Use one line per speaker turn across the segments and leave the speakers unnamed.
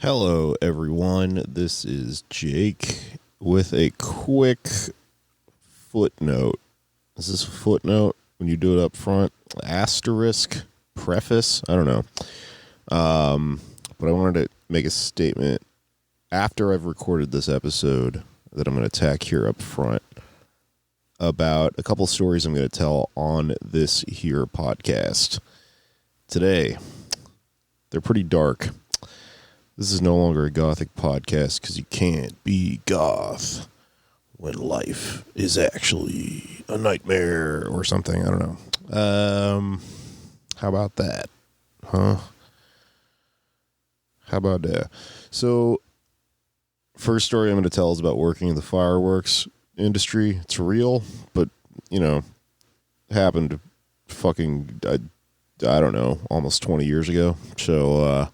Hello, everyone. This is Jake with a quick footnote. Is this a footnote when you do it up front? Asterisk? Preface? I don't know. But I wanted to make a statement after I've recorded this episode that I'm going to tack here up front about a couple stories I'm going to tell on this here podcast. Today, they're pretty dark. This is no longer a gothic podcast because you can't be goth when life is actually a nightmare or something. I don't know. How about that? Huh? How about that? So, first story I'm going to tell is about working in the fireworks industry. It's real, but, happened fucking, I don't know, almost 20 years ago. So,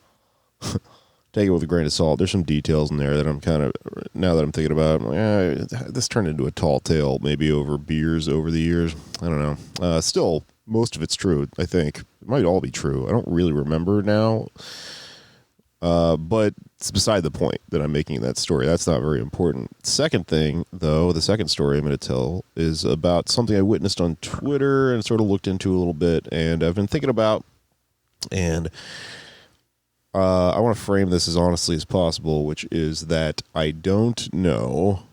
take it with a grain of salt. There's some details in there that I'm kind of, now that I'm thinking about it, I'm like, this turned into a tall tale, maybe over beers over the years. I don't know. Still, most of it's true, I think. It might all be true. I don't really remember now. But it's beside the point that I'm making that story. That's not very important. Second thing, though, the second story I'm going to tell is about something I witnessed on Twitter and sort of looked into a little bit, and I've been thinking about, and I want to frame this as honestly as possible, which is that I don't know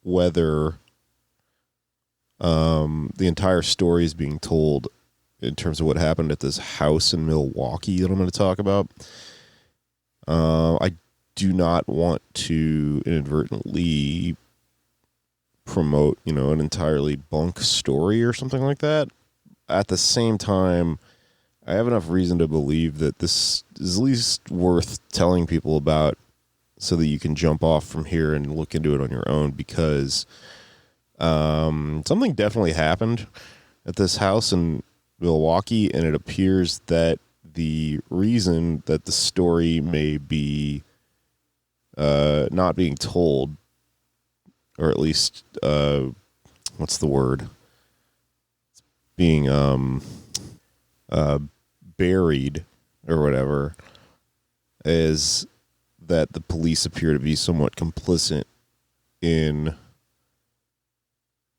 whether the entire story is being told in terms of what happened at this house in Milwaukie that I'm going to talk about. I do not want to inadvertently promote, an entirely bunk story or something like that. At the same time, I have enough reason to believe that this is at least worth telling people about so that you can jump off from here and look into it on your own, because something definitely happened at this house in Milwaukie, and it appears that the reason that the story may be not being told, or at least, what's the word? Being buried or whatever, is that the police appear to be somewhat complicit in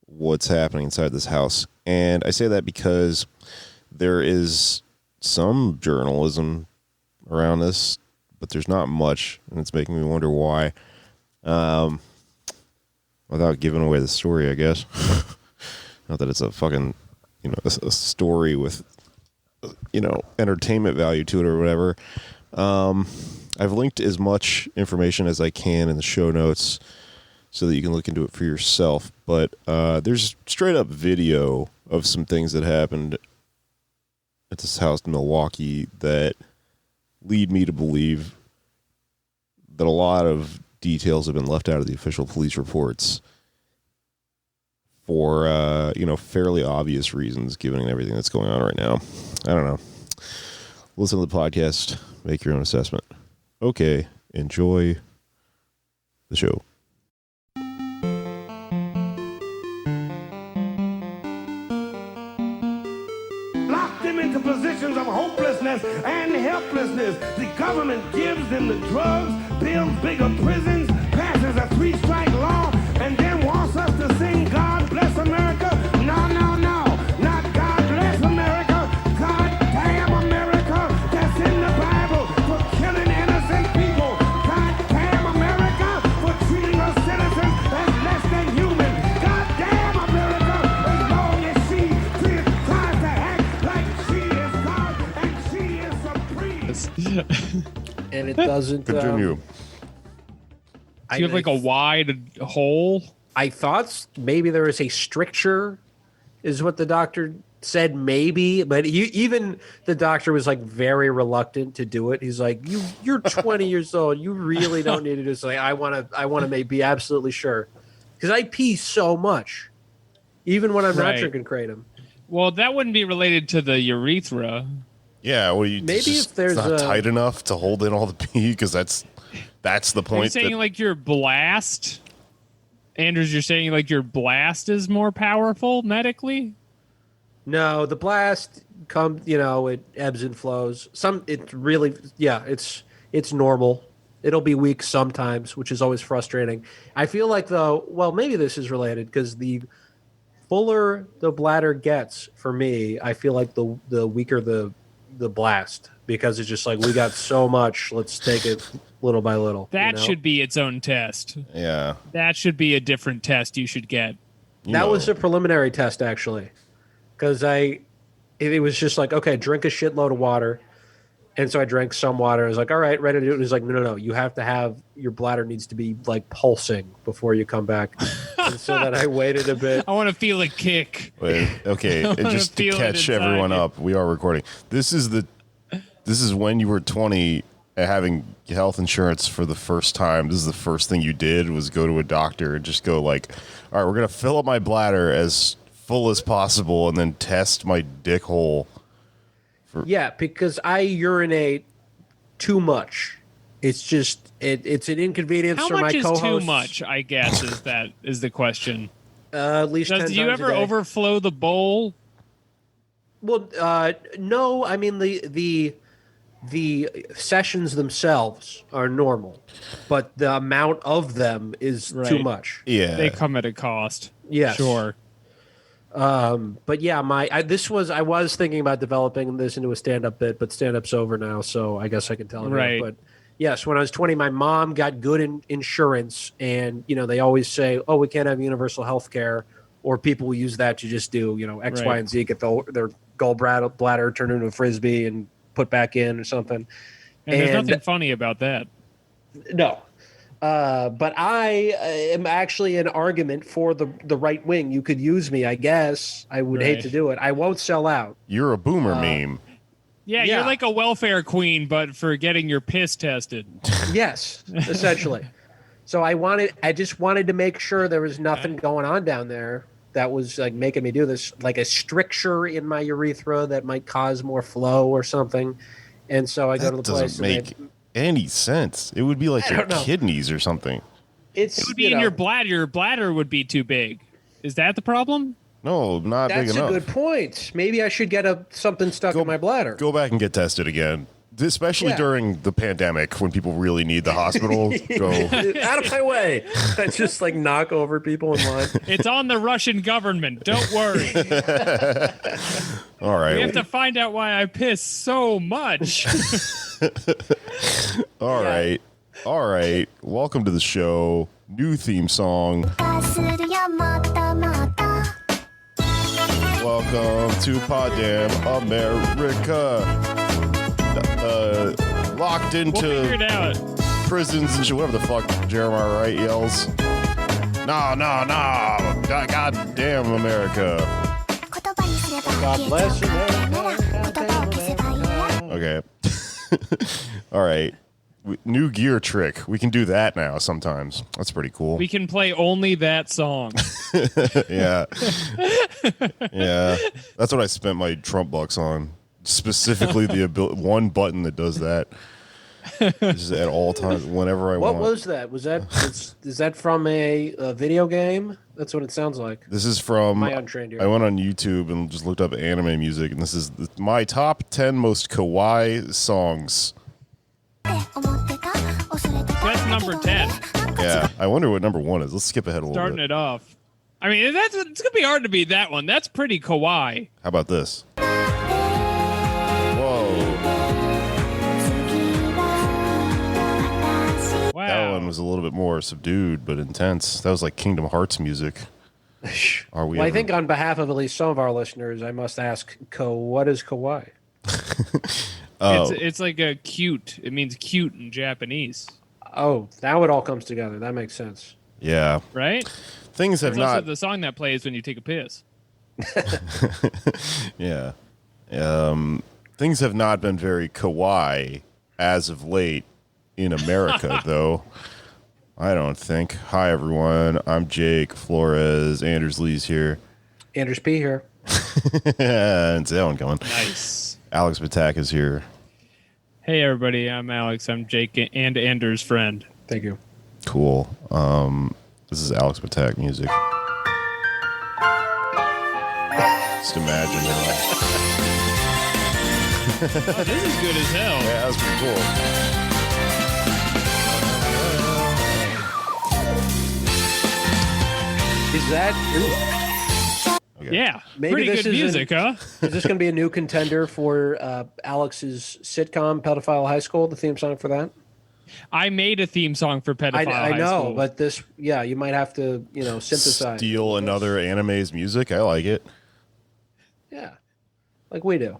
what's happening inside this house. And I say that because there is some journalism around this, but there's not much, and it's making me wonder why. Without giving away the story, I guess. Not that it's a fucking, a story with, entertainment value to it or whatever. I've linked as much information as I can in the show notes so that you can look into it for yourself. But there's straight up video of some things that happened at this house in Milwaukie that lead me to believe that a lot of details have been left out of the official police reports for, fairly obvious reasons, given everything that's going on right now. I don't know. Listen to the podcast. Make your own assessment. Okay. Enjoy the show.
Lock them into positions of hopelessness and helplessness. The government gives them the drugs, builds bigger prisons, passes a three-strike law, and then wants us to sing God Bless America. No, no, no. Not God Bless America. God damn America. That's in the Bible for killing innocent people. God damn America for treating us citizens as less than human. God damn America as long as she tries to act like she is God and she is supreme.
And it doesn't
Continue.
Do you have like a wide hole?
I thought maybe there was a stricture, is what the doctor said, maybe, but even the doctor was like very reluctant to do it. He's like, you're 20 years old, you really don't need to do this. Like, I want to be absolutely sure, because I pee so much, even when I'm not drinking kratom.
Well, that wouldn't be related to the urethra.
Yeah, well,
Maybe if there's
not tight enough to hold in all the pee, because that's the point.
You're saying like your blast, Andrews, you're saying like your blast is more powerful medically?
No, the blast it ebbs and flows. It's It's normal. It'll be weak sometimes, which is always frustrating. I feel like, though, well, maybe this is related because the fuller the bladder gets for me, I feel like the weaker the blast, because it's just like, we got so much, let's take it little by little.
That should be its own test.
Yeah.
That should be a different test you should get.
That was a preliminary test, actually, because it was just like, okay, drink a shitload of water. And so I drank some water. I was like, all right, ready to do it. It was like, no. You have to have, your bladder needs to be like pulsing before you come back. And so then I waited a bit.
I want to feel a kick.
Wait, okay,
I wanna
just to
feel it
catch
inside
everyone
you.
up, we are recording. This is when you were 20 having health insurance for the first time. This is the first thing you did was go to a doctor and just go like, all right, we're going to fill up my bladder as full as possible and then test my dick hole.
Yeah, because I urinate too much. It's just it's an inconvenience
How
for my
much is
co-hosts.
too much, I guess, is the question.
At least 10
Do you
times a
ever
day.
overflow the bowl?
Well, no. I mean the sessions themselves are normal, but the amount of them is too
Right.
much.
Yeah.
They come at a cost.
Yes.
Sure.
But yeah, I was thinking about developing this into a stand-up bit, but stand-up's over now, so I guess I can tell it.
Right.
But yes, when I was 20, my mom got good insurance, and they always say, "Oh, we can't have universal health care," or people will use that to just do X,
Right.
Y, and Z, get their gallbladder turned into a frisbee and put back in or something.
And there's nothing funny about that.
No. But I am actually an argument for the right wing. You could use me, I guess. I would hate
Right.
to do it. I won't sell out.
You're a boomer meme.
Yeah,
Yeah.
you're like a welfare queen, but for getting your piss tested.
Yes, essentially. So I just wanted to make sure there was nothing going on down there that was like making me do this, like a stricture in my urethra that might cause more flow or something. And so I go to
That
the place.
doesn't make any sense. It would be like
I
your
don't know.
kidneys or something.
It's
It would be in your bladder. Your bladder would be too big. Is that the problem?
No, not big
That's a
enough.
good point. Maybe I should get something stuck in my bladder.
Go back and get tested again. Especially
Yeah.
during the pandemic when people really need the hospital. Go.
Out of my way. I just like knock over people in line.
It's on the Russian government. Don't worry.
All
We
right.
have to find out why I piss so much.
All right. All right. Welcome to the show. New theme song. Welcome to Poddam America. Locked
We'll figure
into
it out.
prisons and shit, whatever the fuck Jeremiah Wright yells. No. God damn America.
God bless America.
Okay. All right. New gear trick. We can do that now sometimes. That's pretty cool.
We can play only that song.
Yeah. Yeah. That's what I spent my Trump bucks on. Specifically the one button that does that. Just at all times, whenever I
What
want.
was that? Is that from a video game? That's what it sounds like.
This is from.
Am I untrained here?
I went on YouTube and just looked up anime music, and this is my top 10 most kawaii songs.
That's number 10.
Yeah, I wonder what number 1 is. Let's skip ahead a little
Starting
bit.
it off. I mean, it's going to be hard to beat that one. That's pretty kawaii.
How about this? Whoa.
Wow.
That one was a little bit more subdued but intense. That was like Kingdom Hearts music. Are we?
Well, I
ever-
think on behalf of at least some of our listeners, I must ask, what is kawaii?
Oh,
It's like a cute. It means cute in Japanese,
Oh, now it all comes together. That makes sense.
yeah.
right?
Things have
There's also
not.
the song that plays when you take a piss.
Yeah. Things have not been very kawaii as of late in America, though. I don't think. Hi, everyone. I'm Jake Flores. Anders Lee's here.
Anders P. here.
And that one going.
Nice.
Alex Batak is here.
Hey, everybody. I'm Alex. I'm Jake and Anders' friend.
Thank you.
Cool. This is Alex Batak music. Just imagine it.
Oh, this is good as hell.
Yeah, that was pretty cool.
Is that
Yeah,
Maybe
pretty
this
good
isn't-
music, huh?
is this going to be a new contender for Alex's sitcom Pedophile High School? The theme song for that?
I made a theme song for Pedophile
I
High
know,
School.
but this, yeah, you might have to, synthesize.
Steal another anime's music. I like it.
Yeah, like we do.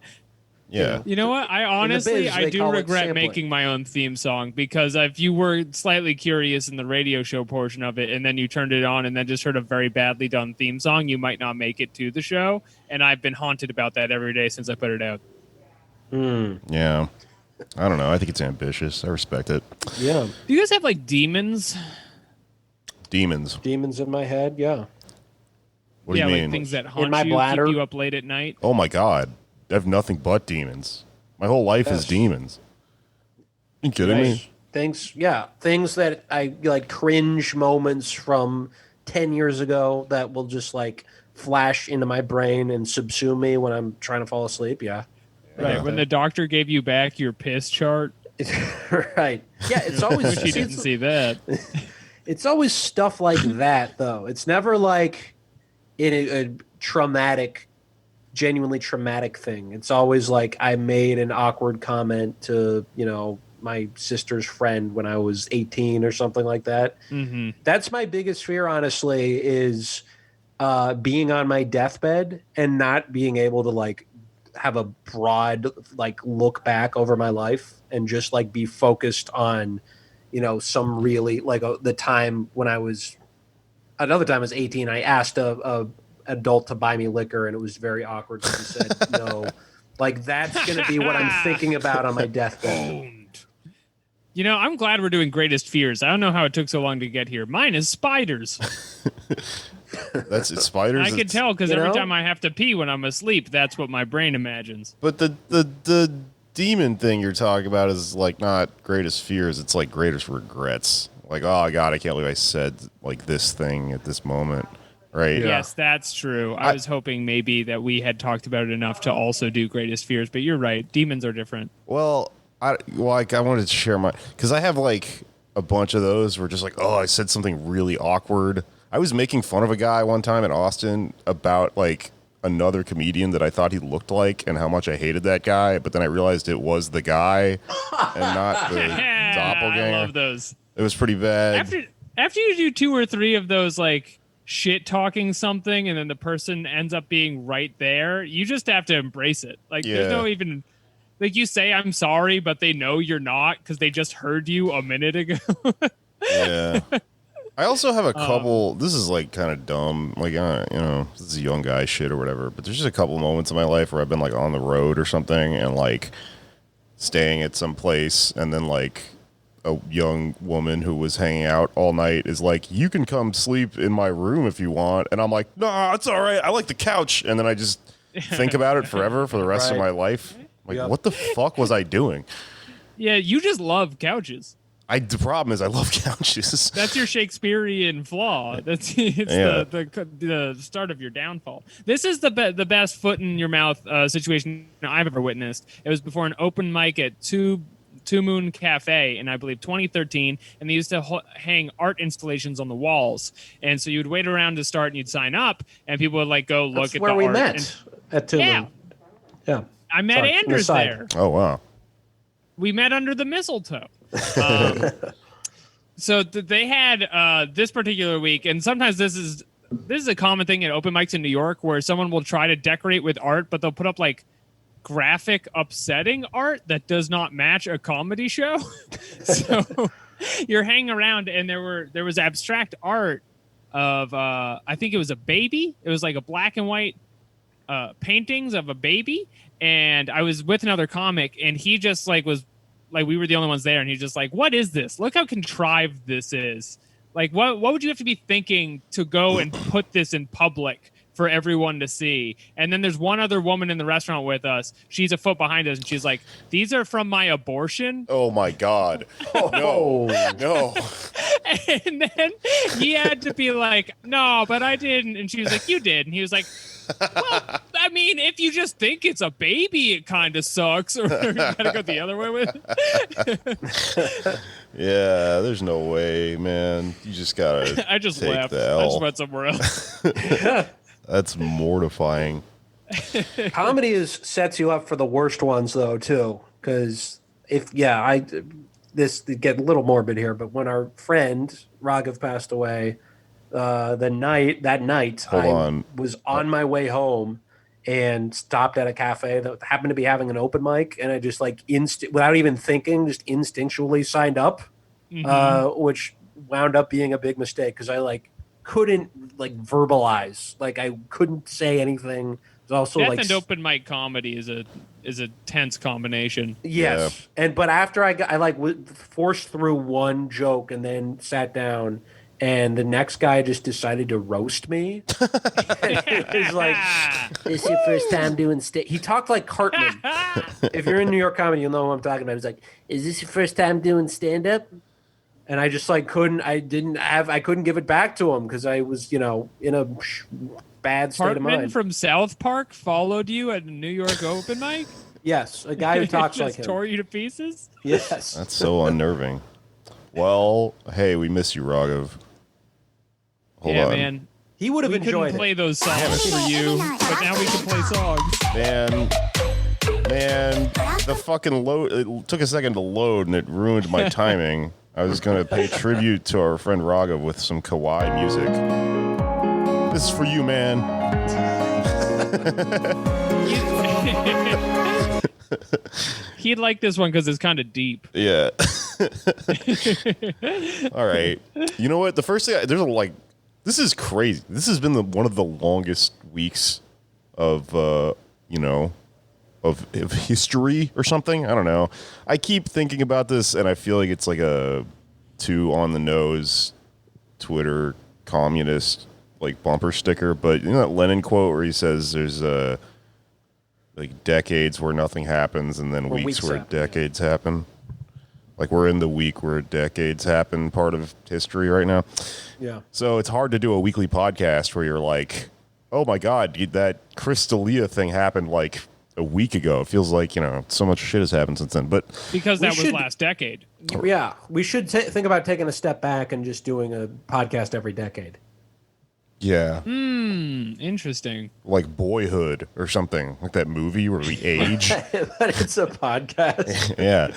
Yeah.
You know what? I honestly,
biz,
I
they
do
call it
regret
sampling.
making my own theme song because if you were slightly curious in the radio show portion of it and then you turned it on and then just heard a very badly done theme song, you might not make it to the show. And I've been haunted about that every day since I put it out.
Yeah. I don't know. I think it's ambitious. I respect it.
Yeah,
Do you guys have like demons?
Demons.
demons in my head. Yeah,
What do
yeah,
you
like
mean?
things that haunt
my
you,
bladder?
keep you up late at night.
Oh my God. I have nothing but demons. My whole life is
Yes.
demons. You kidding me?
things that I like cringe moments from 10 years ago that will just like flash into my brain and subsume me when I'm trying to fall asleep. Yeah.
Right. When the doctor gave you back your piss chart,
Right. Yeah, it's always
wish you didn't see that.
it's always stuff like that though. It's never like in a traumatic, genuinely traumatic thing. It's always like I made an awkward comment to, my sister's friend when I was 18 or something like that.
Mm-hmm.
That's my biggest fear, honestly, is being on my deathbed and not being able to like have a broad like look back over my life and just like be focused on, some really like the time when another time I was 18, I asked a adult to buy me liquor and it was very awkward. So he said no. Like that's going to be what I'm thinking about on my deathbed.
I'm glad we're doing Greatest Fears. I don't know how it took so long to get here. Mine is spiders.
That's it. Spiders.
I can
it's-
tell because
You
every
know?
time I have to pee when I'm asleep, that's what my brain imagines.
But the demon thing you're talking about is like not greatest fears. It's like greatest regrets. Like, oh God, I can't believe I said like this thing at this moment. Right.
Yes, that's true. I was hoping maybe that we had talked about it enough to also do Greatest Fears, but you're right. Demons are different.
Well, I wanted to share because I have like a bunch of those where just like, oh, I said something really awkward. I was making fun of a guy one time in Austin about like another comedian that I thought he looked like and how much I hated that guy, but then I realized it was the guy and not the doppelganger.
I love those.
It was pretty bad.
After you do 2 or 3 of those like shit talking something and then the person ends up being right there, you just have to embrace it. Like there's no even like you say I'm sorry, but they know you're not because they just heard you a minute ago.
Yeah. I also have a couple. This is like kind of dumb. Like, this is young guy shit or whatever. But there's just a couple moments in my life where I've been like on the road or something and like staying at some place, and then like a young woman who was hanging out all night is like, "You can come sleep in my room if you want," and I'm like, "No, it's all right. I like the couch." And then I just think about it forever for the rest of my life. Like, what the fuck was I doing?
Yeah, you just love couches.
The problem is I love couches.
That's your Shakespearean flaw. It's
Yeah.
the start of your downfall. This is the best foot in your mouth situation I've ever witnessed. It was before an open mic at Two Moon Cafe in I believe 2013, and they used to hang art installations on the walls. And so you'd wait around to start, and you'd sign up, and people would like go look
That's
at
where
the
we
art.
met at Two
Yeah.
Moon. Yeah.
I met
Sorry, on the
Andrews
side.
there.
Oh wow.
We met under the mistletoe. So they had this particular week, and sometimes this is a common thing at open mics in New York where someone will try to decorate with art, but they'll put up like graphic, upsetting art that does not match a comedy show. So you're hanging around, and there was abstract art of I think it was a baby. It was like a black and white paintings of a baby, and I was with another comic, and he just like was like, we were the only ones there, and he's just like, what is this? Look how contrived this is. Like, what would you have to be thinking to go and put this in public for everyone to see? And then there's one other woman in the restaurant with us. She's a foot behind us, and she's like, these are from my abortion.
Oh my God. No.
And then he had to be like, no, but I didn't. And she was like, you did. And he was like, well, I mean, if you just think it's a baby, it kind of sucks. Or you gotta go the other way with it.
Yeah, there's no way, man. You just gotta
I just
take
left.
the
I
L.
just went somewhere else.
That's mortifying.
Comedy sets you up for the worst ones though too, because this get a little morbid here, but when our friend Raghav passed away, that night
Hold on.
was on my way home and stopped at a cafe that happened to be having an open mic, and I just like without even thinking, just instinctually signed up, which wound up being a big mistake because I like couldn't like verbalize, like I couldn't say anything. It was also
Death
like
and open mic comedy is a tense combination.
yes, but after I forced through one joke and then sat down. And the next guy just decided to roast me. It was like, "This is your first time doing He talked like Cartman. If you're in New York comedy, you'll know what I'm talking about. He's like, "Is this your first time doing stand-up?" And I just like I couldn't give it back to him because I was, in a bad state of
Cartman
mind.
from South Park followed you at a New York open mic?
Yes, a guy who talks like
Just
him.
tore you to pieces?
Yes.
That's so unnerving. Well, hey, we miss you, Raghav. Hold
yeah,
on.
man.
He would have
We
enjoyed
couldn't play
it.
those songs for you, but now we can play songs.
Man, the fucking load, it took a second to load and it ruined my timing. I was going to pay tribute to our friend Raghav with some kawaii music. This is for you, man.
He'd like this one because it's kind of deep.
Yeah. All right. You know what? The first thing, this is crazy. This has been one of the longest weeks of, of history or something. I don't know. I keep thinking about this and I feel like it's like a too on the nose Twitter communist like bumper sticker. But you know that Lenin quote where he says there's like decades where nothing happens and then weeks where
happen,
decades happen. Like we're in the week where decades happen part of history right now.
Yeah.
So it's hard to do a weekly podcast where you're like, oh my God, that Chris D'Elia thing happened like a week ago. It feels like, so much shit has happened since then. But
because that was last decade.
Yeah. We should think about taking a step back and just doing a podcast every decade.
yeah,
Interesting.
like Boyhood or something, like that movie where we age.
But it's a podcast.
Yeah.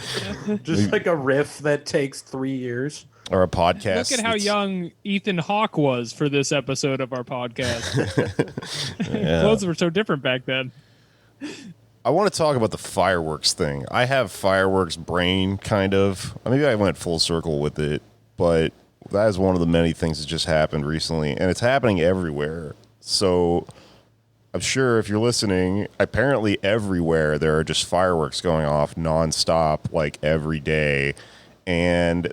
Just like a riff that takes 3 years.
Or a podcast.
Look at how young Ethan Hawke was for this episode of our podcast. Clothes were so different back then.
I want to talk about the fireworks thing. I have fireworks brain, kind of. Maybe I went full circle with it, but that is one of the many things that just happened recently, and it's happening everywhere. So I'm sure if you're listening, apparently everywhere there are just fireworks going off nonstop, like every day. And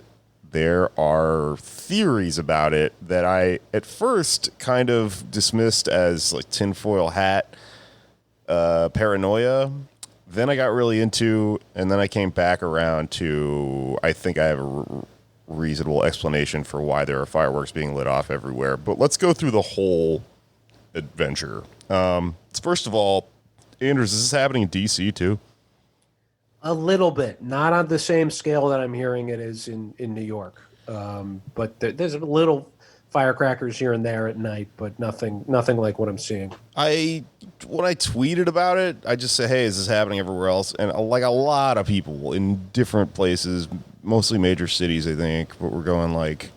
there are theories about it that I at first kind of dismissed as like tinfoil hat paranoia. Then I got really into, and then I came back around to, I think I have a reasonable explanation for why there are fireworks being lit off everywhere. But let's go through the whole adventure. First of all, Anders, is this happening in DC too?
A little bit, not on the same scale that I'm hearing it is in New York. But there's a little firecrackers here and there at night, but nothing like what I'm seeing.
When I tweeted about it, I just said, hey, is this happening everywhere else? And like a lot of people in different places, mostly major cities, I think, but we're going like,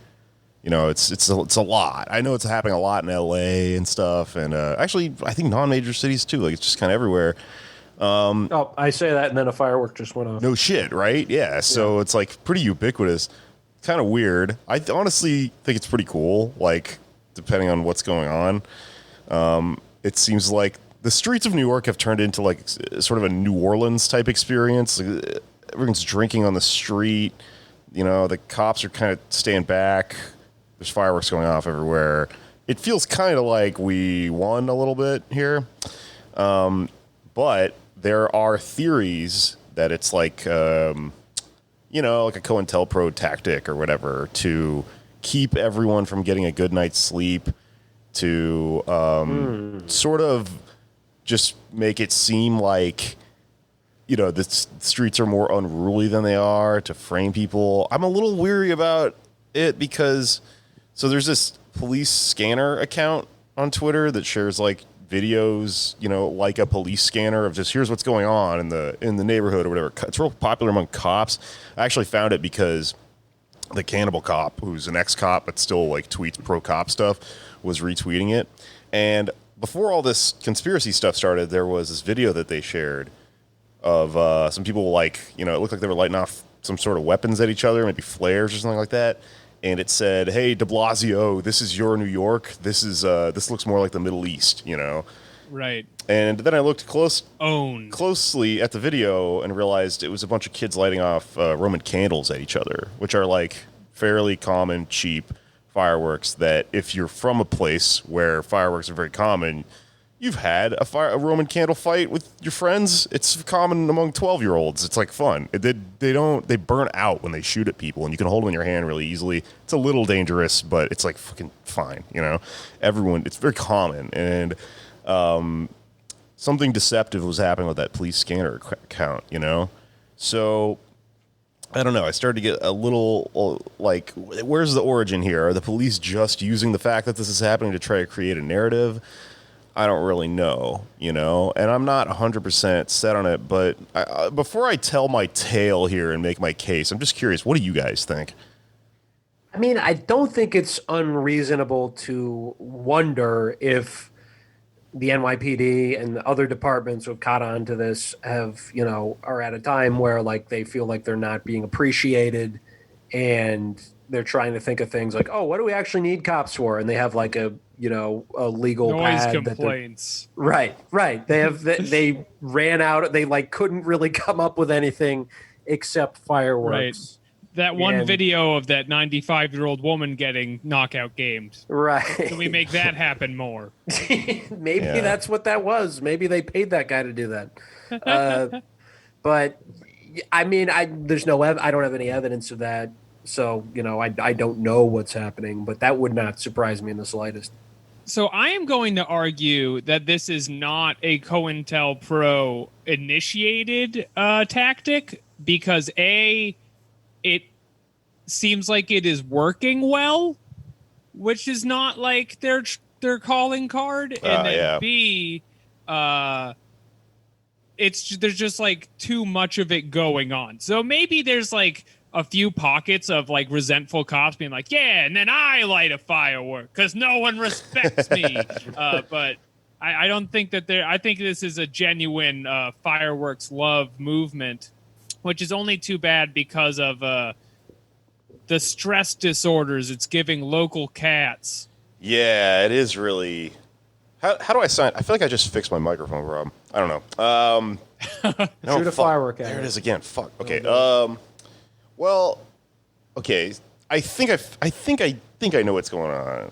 it's a lot. I know it's happening a lot in LA and stuff. And actually, I think non-major cities too. Like it's just kind of everywhere.
I say that, and then a firework just went off.
No shit, right? Yeah. So it's like pretty ubiquitous. Kind of weird. I honestly think it's pretty cool. Like depending on what's going on, it seems like the streets of New York have turned into like sort of a New Orleans type experience. Like, everyone's drinking on the street. The cops are kind of staying back. There's fireworks going off everywhere. It feels kind of like we won a little bit here. But there are theories that it's like, like a COINTELPRO tactic or whatever to keep everyone from getting a good night's sleep, to sort of just make it seem like, the streets are more unruly than they are to frame people. I'm a little weary about it because so there's this police scanner account on Twitter that shares like videos, like a police scanner of just here's what's going on in the neighborhood or whatever. It's real popular among cops. I actually found it because the Cannibal Cop, who's an ex-cop but still like tweets pro-cop stuff, was retweeting it. And before all this conspiracy stuff started, there was this video that they shared of some people it looked like they were lighting off some sort of weapons at each other, maybe flares or something like that. And it said, "Hey, De Blasio, this is your New York. This looks more like the Middle East,
Right.
And then I looked
Owned.
closely at the video and realized it was a bunch of kids lighting off Roman candles at each other, which are like fairly common, cheap fireworks that if you're from a place where fireworks are very common, you've had a Roman candle fight with your friends. It's common among 12-year-olds. It's like fun. They burn out when they shoot at people, and you can hold them in your hand really easily. It's a little dangerous, but it's like fucking fine, Everyone, it's very common, and something deceptive was happening with that police scanner account, So I don't know. I started to get a little like, where's the origin here? Are the police just using the fact that this is happening to try to create a narrative? I don't really know, and I'm not 100% set on it. But before I tell my tale here and make my case, I'm just curious. What do you guys think?
I mean, I don't think it's unreasonable to wonder if the NYPD and the other departments who have caught on to this are at a time where like they feel like they're not being appreciated, and they're trying to think of things like, oh, what do we actually need cops for? And they have like a legal
Noise
pad
complaints.
Right. They ran out. They like couldn't really come up with anything except fireworks.
Right. That one video of that 95-year-old woman getting knockout gamed.
Right.
Can we make that happen more?
Maybe that's what that was. Maybe they paid that guy to do that. But I mean, I don't have any evidence of that. So, I don't know what's happening, but that would not surprise me in the slightest.
So I am going to argue that this is not a COINTELPRO initiated tactic because it seems like it is working well, which is not like their calling card, and then B, there's just like too much of it going on. So maybe there's like a few pockets of like resentful cops being like, yeah, and then I light a firework because no one respects me. But I don't think that I think this is a genuine fireworks love movement, which is only too bad because of the stress disorders it's giving local cats.
Yeah, it is really. How do I sign? I feel like I just fixed my microphone problem. I don't know. No,
shoot a firework at
There
it.
it is again. Fuck. Okay. Well, okay. I think I know what's going on.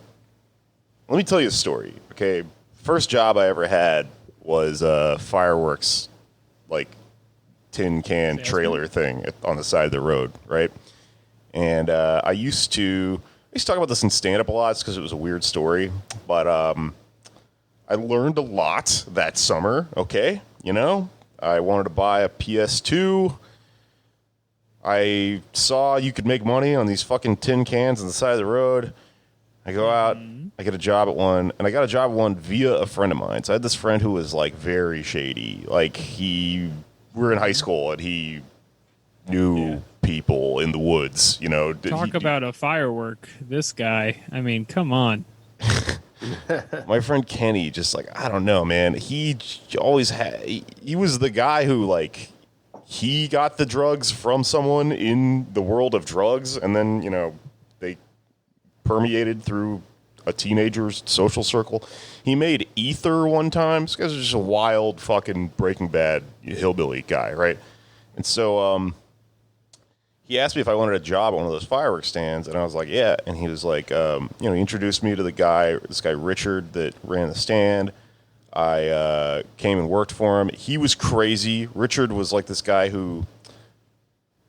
Let me tell you a story. Okay. First job I ever had was fireworks, like tin can trailer thing on the side of the road, right? And I used to talk about this in stand-up a lot because it was a weird story, but I learned a lot that summer. Okay, I wanted to buy a PS2. I saw you could make money on these fucking tin cans on the side of the road. I go out, I get a job at one, and I got a job at one via a friend of mine. So I had this friend who was like very shady. Like we were in high school and he knew people in the woods,
Talk about a firework. This guy, I mean, come on.
My friend Kenny, just like, I don't know, man. He always had, he was the guy who like, he got the drugs from someone in the world of drugs, and then, they permeated through a teenager's social circle. He made ether one time. This guy's just a wild fucking Breaking Bad hillbilly guy, right? And so he asked me if I wanted a job at one of those fireworks stands, and I was like, yeah. And he was like, he introduced me to this guy Richard that ran the stand. I came and worked for him. He was crazy. Richard was like this guy who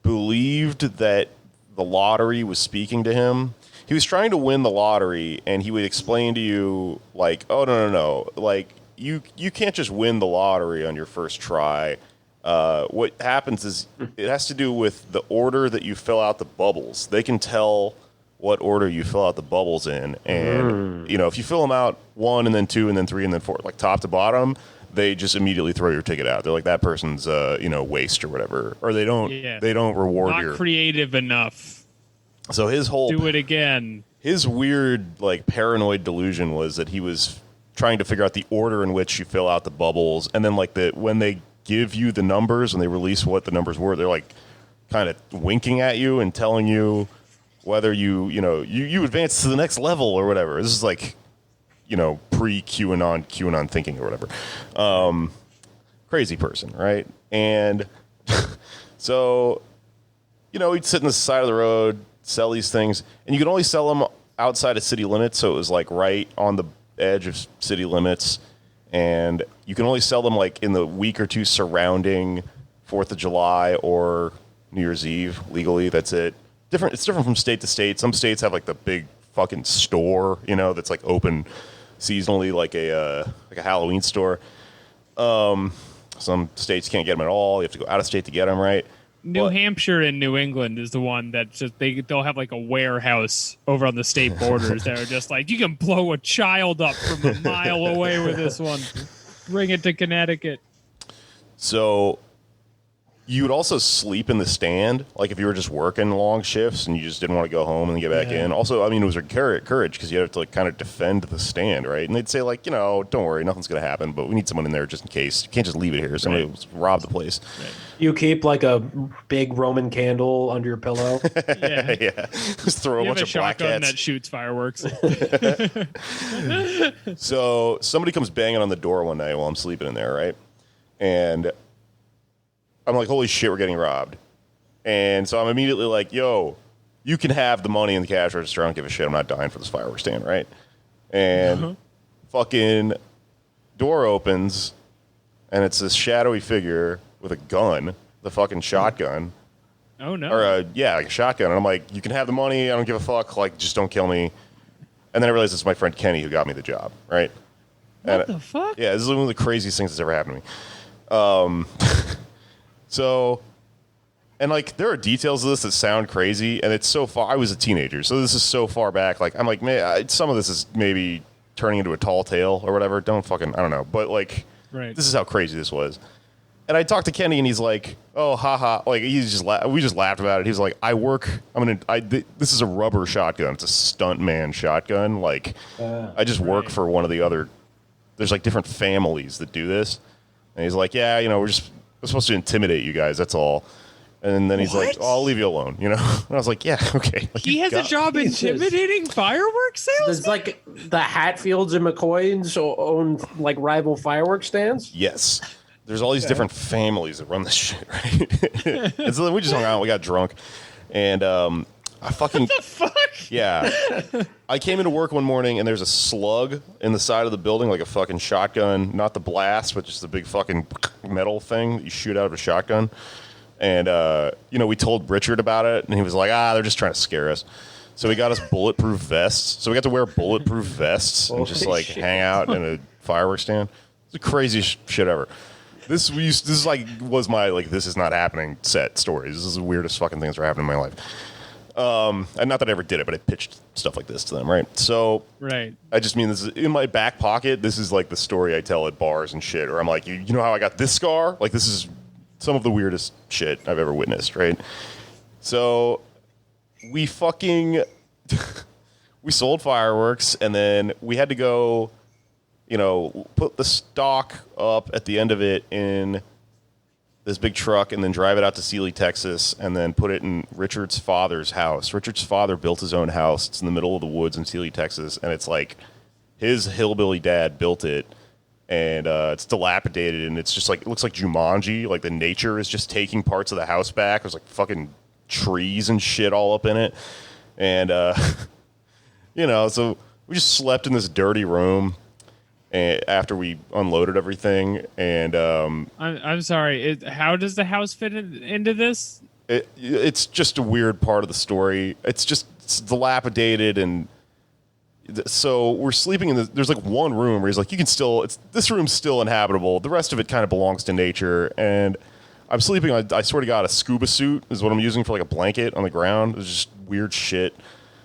believed that the lottery was speaking to him. He was trying to win the lottery, and he would explain to you, like, oh, no. Like, you can't just win the lottery on your first try. what happens is it has to do with the order that you fill out the bubbles. They can tell what order you fill out the bubbles in, and if you fill them out 1 and then 2 and then 3 and then 4, like top to bottom, they just immediately throw your ticket out. They're like, that person's waste or whatever, or they don't reward
Not
your
creative enough.
So his whole
Do it again.
His weird like paranoid delusion was that he was trying to figure out the order in which you fill out the bubbles, and then like when they give you the numbers and they release what the numbers were, they're like kind of winking at you and telling you whether you advance to the next level or whatever. This is like pre-QAnon thinking or whatever. Crazy person, right? And so he'd sit in the side of the road, sell these things, and you could only sell them outside of city limits, so it was like right on the edge of city limits, and you can only sell them like in the week or two surrounding 4th of July or New Year's Eve legally. That's it. It's different from state to state. Some states have like the big fucking store, that's like open seasonally, like a Halloween store. Some states can't get them at all. You have to go out of state to get them, right?
New Hampshire and New England is the one that just they'll have like a warehouse over on the state borders that are just like, you can blow a child up from a mile away with this one. Bring it to Connecticut.
So you would also sleep in the stand, like if you were just working long shifts and you just didn't want to go home and get back in. Also, it was courage because you have to like kind of defend the stand, right? And they'd say like, don't worry, nothing's going to happen, but we need someone in there just in case. You can't just leave it here. Somebody will rob the place.
Right.
You keep like a big Roman candle under your pillow.
Yeah. Just throw a bunch of black
shotgun
cats.
that shoots fireworks.
So somebody comes banging on the door one night while I'm sleeping in there, right? And I'm like, holy shit, we're getting robbed. And so I'm immediately like, yo, you can have the money in the cash register. I don't give a shit. I'm not dying for this fireworks stand, right? And fucking door opens, and it's this shadowy figure with a gun, the fucking shotgun.
Oh, no.
Or, like a shotgun. And I'm like, you can have the money. I don't give a fuck. Like, just don't kill me. And then I realized it's my friend Kenny who got me the job, right?
What the fuck?
Yeah, this is one of the craziest things that's ever happened to me. So, and like, there are details of this that sound crazy, and it's so far. I was a teenager, so this is so far back. Like, I'm like, man, some of this is maybe turning into a tall tale or whatever. I don't know. But like, This is how crazy this was. And I talked to Kenny, and he's like, "Oh, haha!" Like we just laughed about it. He's like, this is a rubber shotgun. It's a stuntman shotgun. Like, I just work for one of the other. There's like different families that do this, and he's like, "Yeah, we're supposed to intimidate you guys. That's all." And then he's like, "Oh, I'll leave you alone." And I was like, "Yeah, okay." Like,
he has a job intimidating fireworks sales.
It's like the Hatfields and McCoys own like rival fireworks stands.
Yes. There's all these different families that run this shit, right? And so then we just hung out. We got drunk, and I fucking
what the fuck?
Yeah. I came into work one morning, and there's a slug in the side of the building, like a fucking shotgun, not the blast, but just the big fucking metal thing that you shoot out of a shotgun. And we told Richard about it, and he was like, they're just trying to scare us. So he got us bulletproof vests. So we got to wear bulletproof vests and just like hang out in a fireworks stand. It's the craziest shit ever. This was my like this is not happening set stories. This is the weirdest fucking things that are happening in my life. And not that I ever did it, but I pitched stuff like this to them, right? So
right.
I just mean this is in my back pocket. This is like the story I tell at bars and shit. Or I'm like, you know how I got this scar? Like this is some of the weirdest shit I've ever witnessed, right? So we fucking we sold fireworks, and then we had to go. Put the stock up at the end of it in this big truck and then drive it out to Sealy, Texas, and then put it in Richard's father's house. Richard's father built his own house. It's in the middle of the woods in Sealy, Texas, and it's like his hillbilly dad built it, and it's dilapidated, and it's just like, it looks like Jumanji. Like the nature is just taking parts of the house back. There's like fucking trees and shit all up in it. And, so we just slept in this dirty room. And after we unloaded everything, and
I'm sorry. How does the house fit into this?
It's just a weird part of the story. It's dilapidated, and so we're sleeping in there's like one room where he's like, this room's still inhabitable. The rest of it kind of belongs to nature, and I'm sleeping on, I swear to God, a scuba suit is what I'm using for like a blanket on the ground. It's just weird shit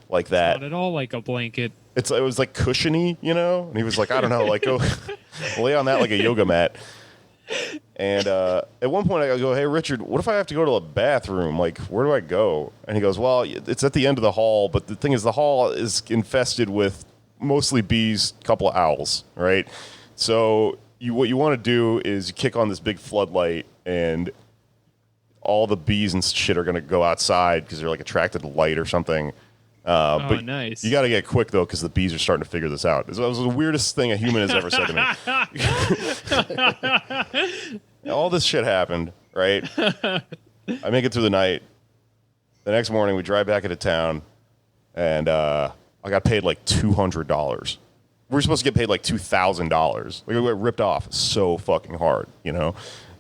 like that.
Not at all like a blanket.
It was like cushiony, you know? And he was like, I don't know, like go lay on that like a yoga mat. And at one point I go, hey, Richard, what if I have to go to the bathroom? Like, where do I go? And he goes, well, it's at the end of the hall. But the thing is, the hall is infested with mostly bees, a couple of owls, right? So what you want to do is you kick on this big floodlight, and all the bees and shit are going to go outside because they're like attracted to light or something. But
nice.
You got to get quick, though, because the bees are starting to figure this out. It was the weirdest thing a human has ever said to me. All this shit happened, right? I make it through the night. The next morning, we drive back into town, and I got paid like $200. We were supposed to get paid like $2,000. We got ripped off so fucking hard, you know?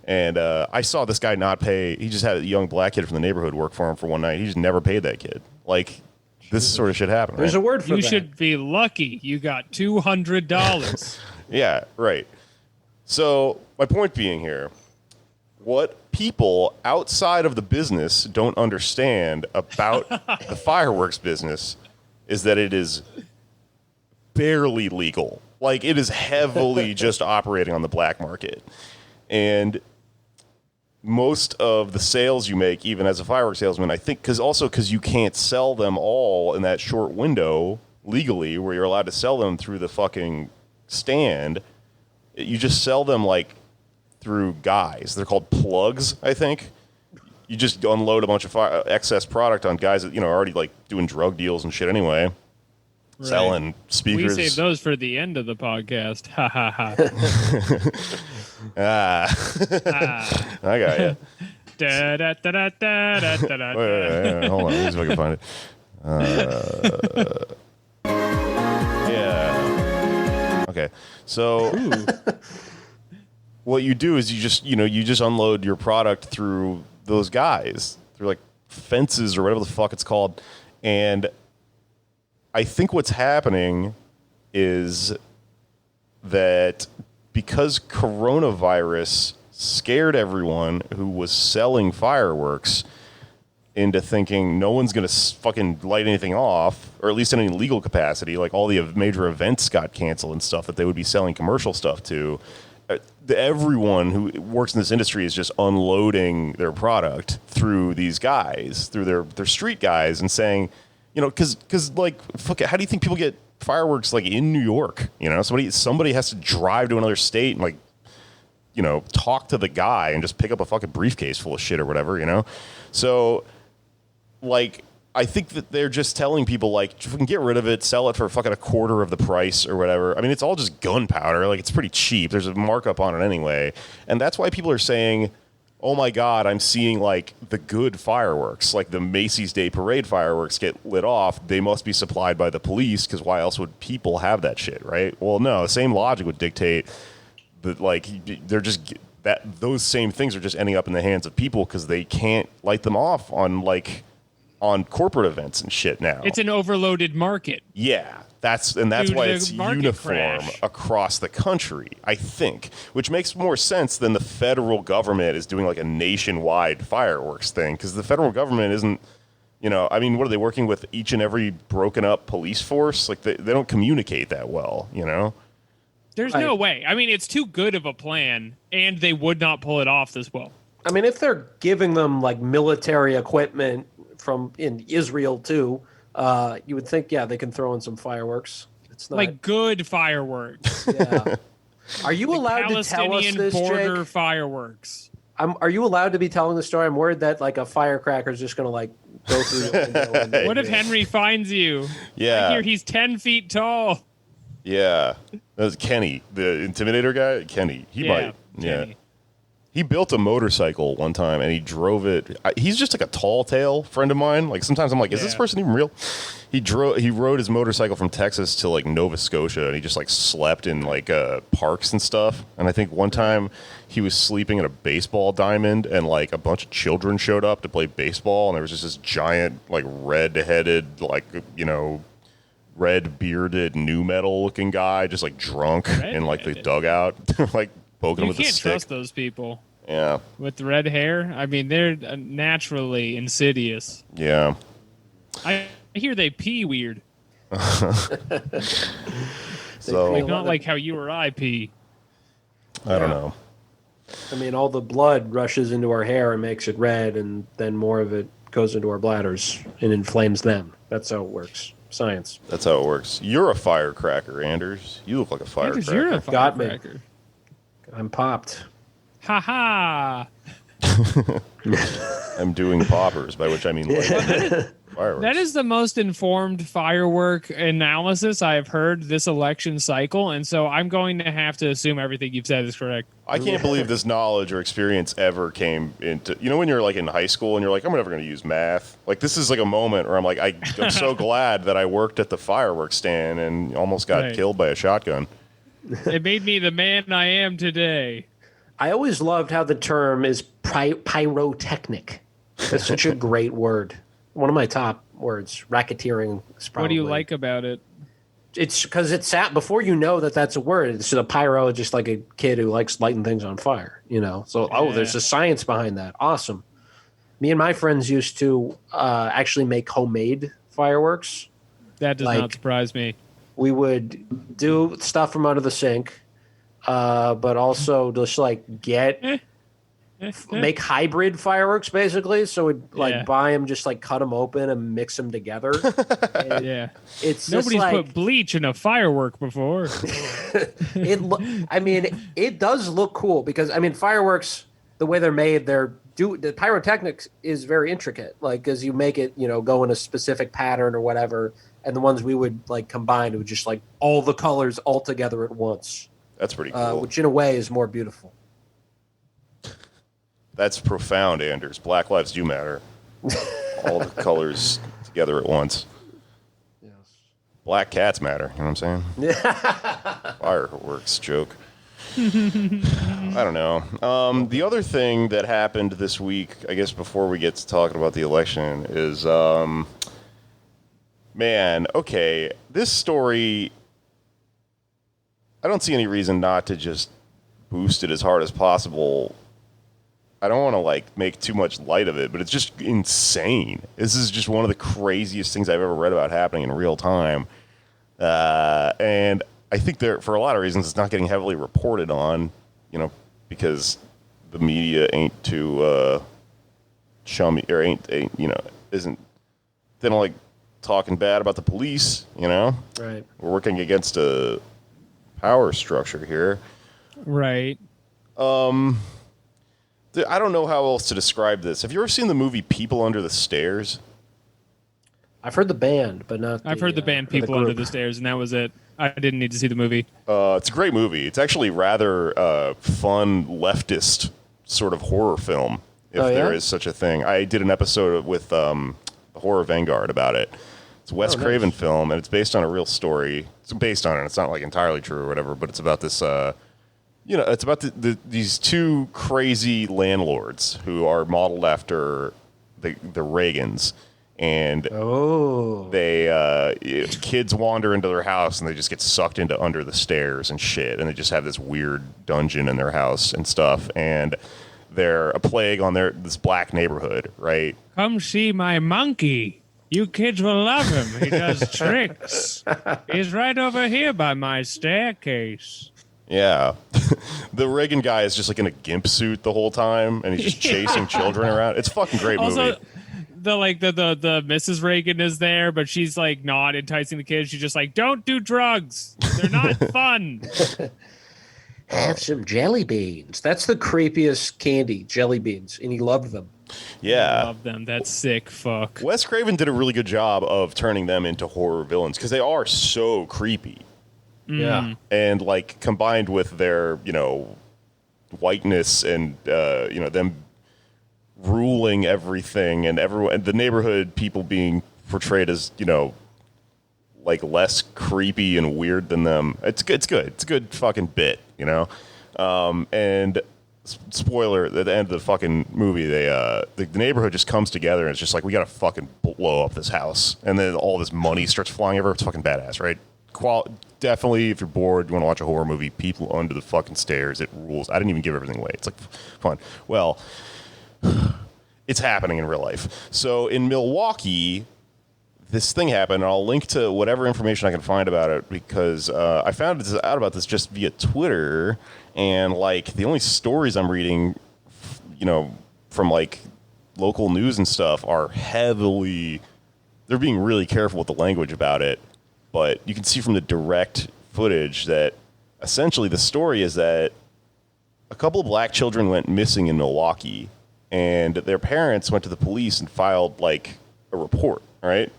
And I saw this guy not pay. He just had a young black kid from the neighborhood work for him for one night. He just never paid that kid. Like... This sort of shit happened.
There's
right?
a word for
You
that.
should be lucky you got $200.
Yeah, right. So my point being here, what people outside of the business don't understand about the fireworks business is that it is barely legal. Like, it is heavily just operating on the black market. And most of the sales you make, even as a fireworks salesman, I think, because you can't sell them all in that short window legally where you're allowed to sell them through the fucking stand. You just sell them like through guys. They're called plugs, I think. You just unload a bunch of excess product on guys that, are already like doing drug deals and shit anyway.
Right.
Selling speakers.
We saved those for the end of the podcast. Ha ha ha.
I got you.
Da, da, da, da, da, da, da, da.
Wait, hold on. Let me see if I can find it. Yeah. Okay. So what you do is you just unload your product through those guys, through like fences or whatever the fuck it's called. And I think what's happening is that because coronavirus scared everyone who was selling fireworks into thinking no one's going to fucking light anything off, or at least in any legal capacity, like all the major events got canceled and stuff that they would be selling commercial stuff to. Everyone who works in this industry is just unloading their product through these guys, through their street guys, and saying, because like, fuck it, how do you think people get fireworks like in New York? Somebody has to drive to another state and like, talk to the guy and just pick up a fucking briefcase full of shit or whatever, So, like, I think that they're just telling people, like, if we can get rid of it, sell it for fucking a quarter of the price or whatever. I mean, it's all just gunpowder. Like, it's pretty cheap. There's a markup on it anyway. And that's why people are saying, oh my God, I'm seeing like the good fireworks, like the Macy's Day Parade fireworks get lit off. They must be supplied by the police because why else would people have that shit, right? Well, no, the same logic would dictate that like they're just that those same things are just ending up in the hands of people because they can't light them off on corporate events and shit now.
It's an overloaded market.
Yeah. That's why it's uniform across the country, I think, which makes more sense than the federal government is doing like a nationwide fireworks thing, because the federal government isn't, what are they working with each and every broken up police force? Like they don't communicate that well,
There's no way. I mean, it's too good of a plan, and they would not pull it off this well.
I mean, if they're giving them like military equipment from in Israel too, you would think, they can throw in some fireworks. It's not
like good fireworks.
Yeah. Are you allowed to tell us
Palestinian
this,
border
Jake?
Fireworks.
Are you allowed to be telling the story? I'm worried that like a firecracker is just going to like go through the window.
What if Henry finds you?
Yeah.
I hear he's 10 feet tall.
Yeah. That was Kenny, the Intimidator guy. Kenny. He might.
Kenny.
Yeah. He built a motorcycle one time and he drove it. He's just like a tall tale friend of mine. Like sometimes I'm like, is this person even real? He rode his motorcycle from Texas to like Nova Scotia, and he just like slept in like parks and stuff. And I think one time he was sleeping in a baseball diamond, and like a bunch of children showed up to play baseball, and there was just this giant like red-headed like red bearded nu metal looking guy just like drunk in like the dugout, like poking him with a stick.
You can't trust those people.
Yeah.
with red hair. I mean, they're naturally insidious.
Yeah.
I hear they pee weird.
So
Like, not like how you or I pee.
I don't know.
I mean, all the blood rushes into our hair and makes it red, and then more of it goes into our bladders and inflames them. That's how it works. Science.
That's how it works. You're a firecracker, Anders. You look like a
Anders,
firecracker.
you're a
Got me.
firecracker.
I'm popped.
Ha ha.
I'm doing poppers, by which I mean like fireworks.
That is the most informed firework analysis I have heard this election cycle, and so I'm going to have to assume everything you've said is correct.
I can't believe this knowledge or experience ever came into, when you're like in high school and you're like, I'm never going to use math. Like, this is like a moment where I'm like, I'm so glad that I worked at the fireworks stand and almost got killed by a shotgun.
It made me the man I am today.
I always loved how the term is pyrotechnic. That's such a great word. One of my top words. Racketeering is probably.
What do you like about it?
It's because it's before you know that that's a word. It's a pyro, just like a kid who likes lighting things on fire. So there's a science behind that. Awesome. Me and my friends used to actually make homemade fireworks.
That does not surprise me.
We would do stuff from under the sink, but also just like make hybrid fireworks basically. So we'd buy them, just like cut them open and mix them together.
Yeah,
it's
nobody's
like,
put bleach in a firework before.
It does look cool because fireworks, the way they're made, the pyrotechnics is very intricate. Like, as you make it, go in a specific pattern or whatever. And the ones we would like combine, it would just like all the colors all together at once.
That's pretty cool.
Which in a way is more beautiful.
That's profound, Anders. Black lives do matter. All the colors together at once.
Yes.
Black cats matter. You know what I'm saying? Fireworks joke. I don't know. The other thing that happened this week, I guess before we get to talking about the election, is, this story, I don't see any reason not to just boost it as hard as possible. I don't want to make too much light of it, but it's just insane. This is just one of the craziest things I've ever read about happening in real time. And I think for a lot of reasons, it's not getting heavily reported on, because the media ain't too chummy, or they don't like talking bad about the police,
Right.
We're working against a power structure here.
Right.
I don't know how else to describe this. Have you ever seen the movie People Under the Stairs?
I've heard the band, but not.
I've heard the band People Under the Stairs, and that was it. I didn't need to see the movie.
It's a great movie. It's actually rather fun leftist sort of horror film, if there is such a thing. I did an episode with the Horror Vanguard about it. It's a Wes Craven film, and it's based on a real story. It's based on it. It's not like entirely true or whatever, but it's about this. It's about these two crazy landlords who are modeled after the Reagans, and they kids wander into their house and they just get sucked into under the stairs and shit, and they just have this weird dungeon in their house and stuff, and they're a plague on this black neighborhood, right?
Come see my monkey. You kids will love him. He does tricks. He's right over here by my staircase.
Yeah. The Reagan guy is just like in a gimp suit the whole time, and he's just chasing children around. It's a fucking great movie.
The Mrs. Reagan is there, but she's like not enticing the kids. She's just like, don't do drugs. They're not fun.
Have some jelly beans. That's the creepiest candy, jelly beans, and he loved them.
Yeah.
I love them. That's sick. Fuck.
Wes Craven did a really good job of turning them into horror villains because they are so creepy.
Yeah.
And combined with their, whiteness and, them ruling everything and the neighborhood people being portrayed as, less creepy and weird than them. It's good. It's a good fucking bit, and spoiler, at the end of the fucking movie, the neighborhood just comes together and it's just like, we gotta fucking blow up this house. And then all this money starts flying everywhere. It's fucking badass, right?
definitely, if you're bored, you want to watch a horror movie, People Under the Fucking Stairs. It rules. I didn't even give everything away. It's like fun. Well, it's happening in real life. So in Milwaukee, this thing happened, and I'll link to whatever information I can find about it because I found out about this just via Twitter, and like the only stories I'm reading, from like local news and stuff are they're being really careful with the language about it, but you can see from the direct footage that essentially the story is that a couple of black children went missing in Milwaukee, and their parents went to the police and filed like a report, right?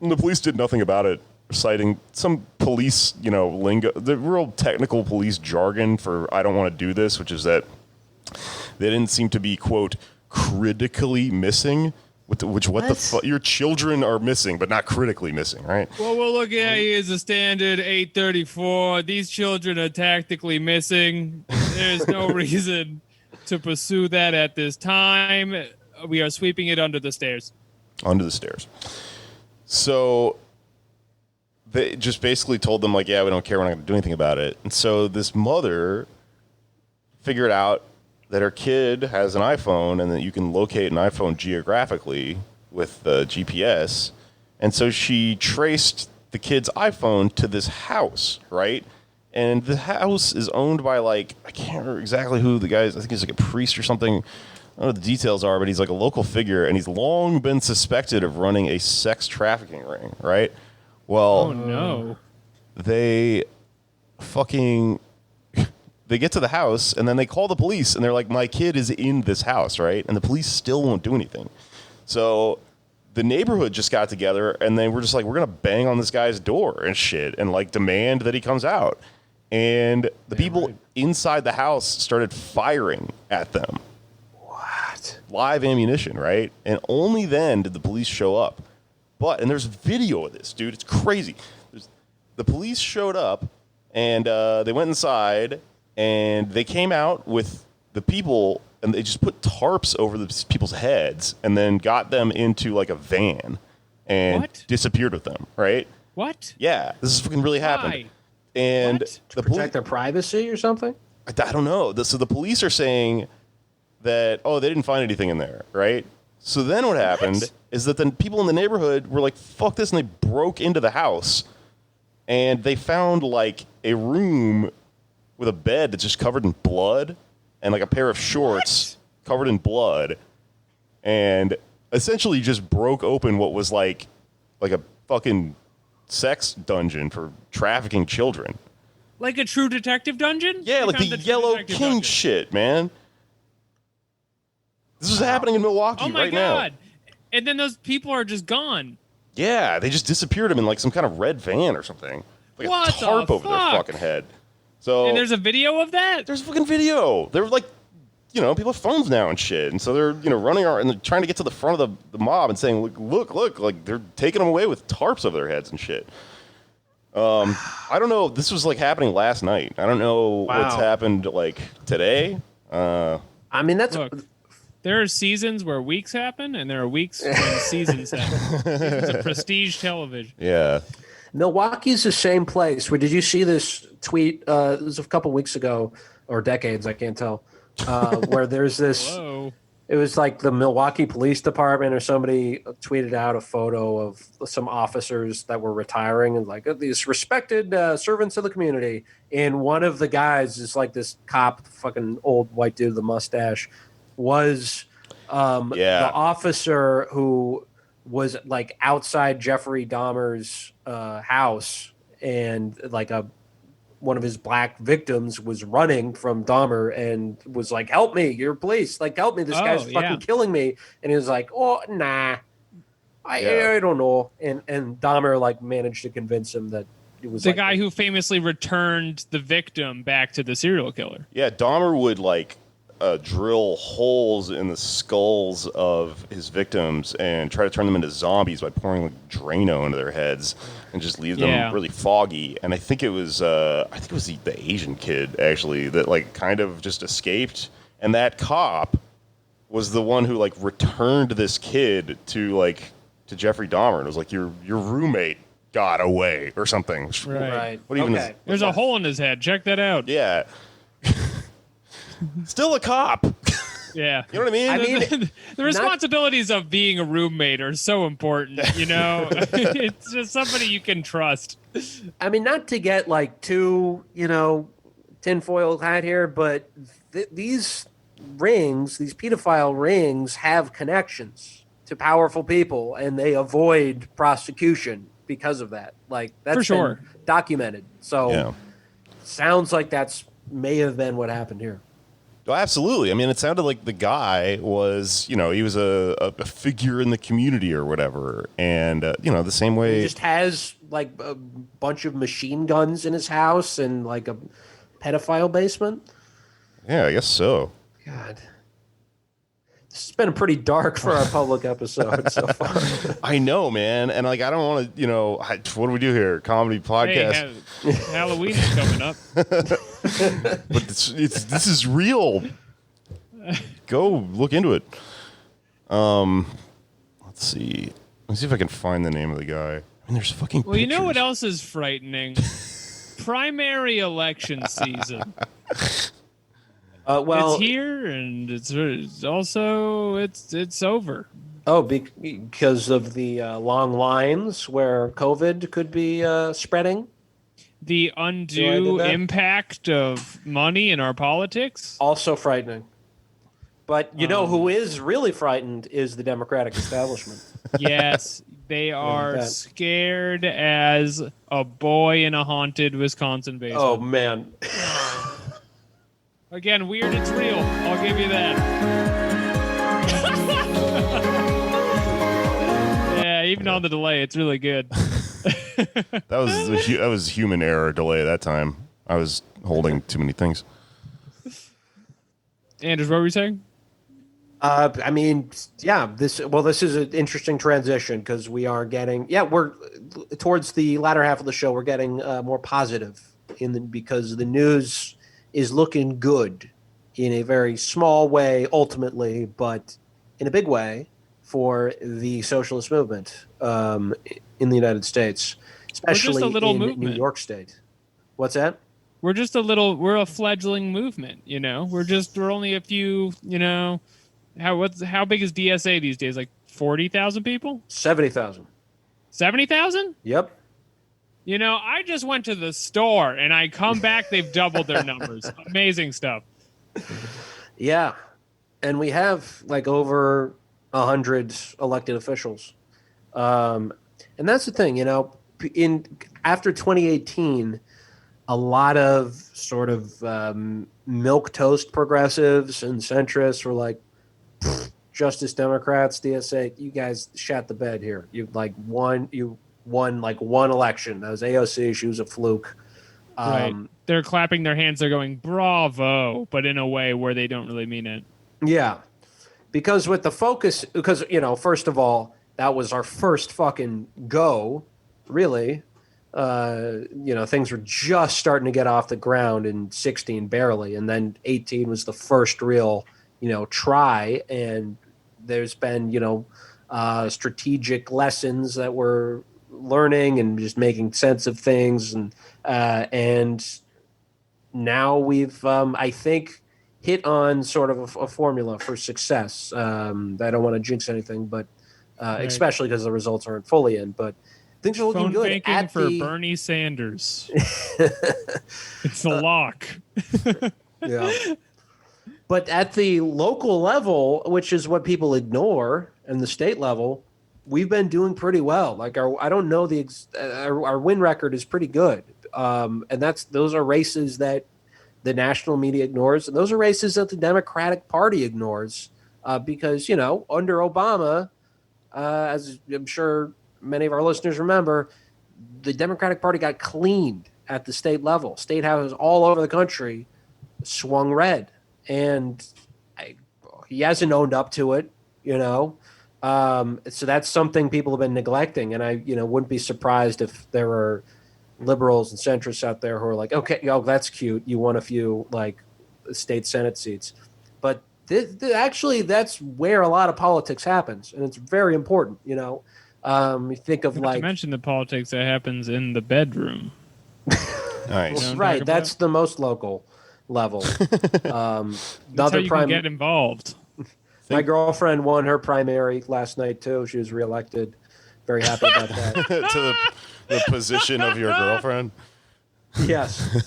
And the police did nothing about it, citing some police, lingo, the real technical police jargon for I don't want to do this, which is that they didn't seem to be, quote, critically missing, your children are missing, but not critically missing, right?
What we're looking at here is a standard 834. These children are tactically missing. There's no reason to pursue that at this time. We are sweeping it under the stairs.
Under the stairs. So they just basically told them, like, yeah, we don't care. We're not going to do anything about it. And so this mother figured out that her kid has an iPhone and that you can locate an iPhone geographically with the GPS. And so she traced the kid's iPhone to this house, right? And the house is owned by, like, I can't remember exactly who the guy is. I think he's like a priest or something. I don't know what the details are, but he's like a local figure, and he's long been suspected of running a sex trafficking ring, right? Well,
oh, no.
They get to the house, and then they call the police, and they're like, my kid is in this house, right? And the police still won't do anything. So the neighborhood just got together, and they were just like, we're going to bang on this guy's door and shit, and like demand that he comes out. And the people inside the house started firing at them.
What?
Live ammunition, right? And only then did the police show up. And there's video of this, dude. It's crazy. The police showed up, and they went inside, and they came out with the people, and they just put tarps over the people's heads, and then got them into like a van, and disappeared with them. Right?
What?
Yeah, this is fucking really happened. And
to protect their privacy or something?
I don't know. So the police are saying that they didn't find anything in there, right? So then what happened is that the people in the neighborhood were like, fuck this, and they broke into the house, and they found like a room with a bed that's just covered in blood and like a pair of shorts covered in blood, and essentially just broke open what was like a fucking sex dungeon for trafficking children.
Like a True Detective dungeon?
Yeah, like the Yellow King shit, man. This is happening in Milwaukee right now. Oh my God.
And then those people are just gone.
Yeah, they just disappeared them in like some kind of red van or something. Like a tarp over their fucking head. So,
and there's a video of that?
There's a fucking video. They're like, people have phones now and shit. And so they're, running around and they're trying to get to the front of the mob and saying, look, like they're taking them away with tarps over their heads and shit. I don't know. This was like happening last night. I don't know what's happened like today.
I mean, that's...
Look, there are seasons where weeks happen, and there are weeks when seasons happen. It's a prestige television.
Yeah.
Milwaukee's the same place. Did you see this tweet? It was a couple weeks ago, or decades, I can't tell, where there's this...
Whoa.
It was like the Milwaukee Police Department or somebody tweeted out a photo of some officers that were retiring and like these respected servants of the community. And one of the guys is like this cop, fucking old white dude with a mustache, was the officer who was like outside Jeffrey Dahmer's house, and like one of his black victims was running from Dahmer and was like, help me, you're police, like help me, this guy's fucking killing me. And he was like, oh nah, I don't know. And Dahmer like managed to convince him that it was
the guy who famously returned the victim back to the serial killer.
Yeah, Dahmer would like drill holes in the skulls of his victims and try to turn them into zombies by pouring like Drano into their heads and just leave them really foggy. And I think it was the Asian kid actually that like kind of just escaped, and that cop was the one who like returned this kid to Jeffrey Dahmer and was like, your roommate got away or something.
Right.
What even
Okay.
is?
There's a hole in his head. Check that out.
Yeah. Still a cop.
Yeah.
You know what I mean?
I mean,
The responsibilities of being a roommate are so important, you know? It's just somebody you can trust.
I mean, not to get like too, tinfoil hat here, but these rings, these pedophile rings, have connections to powerful people, and they avoid prosecution because of that. Like that's
For sure.
been documented. So,
Yeah.
sounds like may have been what happened here.
Oh, absolutely. I mean, it sounded like the guy was, he was a figure in the community or whatever. And, the same way.
He just has like a bunch of machine guns in his house and like a pedophile basement.
Yeah, I guess so.
God. This has been pretty dark for our public episode so far.
I know, man. And like, I don't want to, what do we do here? Comedy podcast.
Hey, Halloween is coming up.
But this is real. Go look into it. Let's see. Let's see if I can find the name of the guy. I mean, there's fucking
Well, you know what
pictures.
else is frightening? Primary election season.
Well,
it's here, and it's also it's over.
oh, because of the long lines where COVID could be spreading.
The
No, I
undue
did that.
impact of money in our politics.
Also frightening. But you know who is really frightened is the Democratic establishment.
Yes, they are
bet.
scared as a boy in a haunted Wisconsin basement.
Oh man.
Again, weird, it's real. I'll give you that. Yeah, even on the delay, it's really good.
That was human error delay that time. I was holding too many things.
Andrews, what were you saying?
I mean, yeah. This is an interesting transition because we're towards the latter half of the show. We're getting more positive because the news is looking good in a very small way, ultimately, but in a big way for the socialist movement in the United States, especially
a little
in New
movement.
York State. What's that?
We're a fledgling movement, you know. We're only a few, you know. How big is DSA these days? Like 40,000 people?
70,000.
70,000?
Yep.
You know, I just went to the store and I come back, they've doubled their numbers. Amazing stuff.
Yeah, and we have like over 100 elected officials, and that's the thing. After 2018, a lot of sort of milquetoast progressives and centrists were like, Justice Democrats, DSA, you guys shat the bed here. You won like one election. That was AOC. She was a fluke.
Right. They're clapping their hands. They're going, bravo, but in a way where they don't really mean it.
Yeah. Because with the focus, first of all, that was our first fucking go, really. Things were just starting to get off the ground in 16 barely. And then 18 was the first real, try. And there's been, strategic lessons that we're learning and just making sense of things. And now we've, I think, hit on sort of a formula for success. I don't want to jinx anything, but especially because the results aren't fully in. But things are looking
Phone
good.
banking for Bernie Sanders. It's a lock.
Yeah. But at the local level, which is what people ignore, and the state level, we've been doing pretty well. Like our win record is pretty good, and those are races that the national media ignores, and those are races that the Democratic Party ignores, because under Obama, as I'm sure many of our listeners remember, the Democratic Party got cleaned at the state level. State houses all over the country swung red, and he hasn't owned up to it, So that's something people have been neglecting, and I wouldn't be surprised if there were liberals and centrists out there who are like, okay, that's cute. You won a few like state Senate seats, but actually that's where a lot of politics happens, and it's very important. You think of
Not to
like
mention the politics that happens in the bedroom.
Nice.
Don't
right.
talk
That's
about-
the most local level. The
That's how
other
you can get
prime.
involved.
My girlfriend won her primary last night too. She was reelected. Very happy about that.
To the position of your girlfriend.
Yes, she's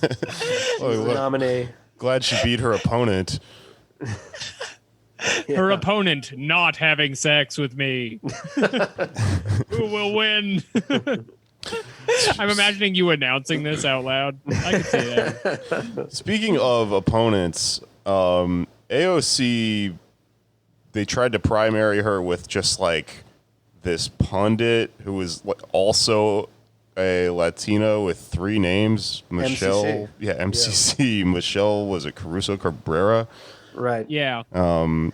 Oh,
the
look,
nominee.
glad she beat her opponent.
Her opponent not having sex with me. Who will win? I'm imagining you announcing this out loud. I can see that.
Speaking of opponents, AOC, they tried to primary her with just like this pundit who was also a Latino with 3 names. Michelle.
MCC.
Yeah, MCC. Michelle, was it Caruso Cabrera?
Right.
Yeah.
You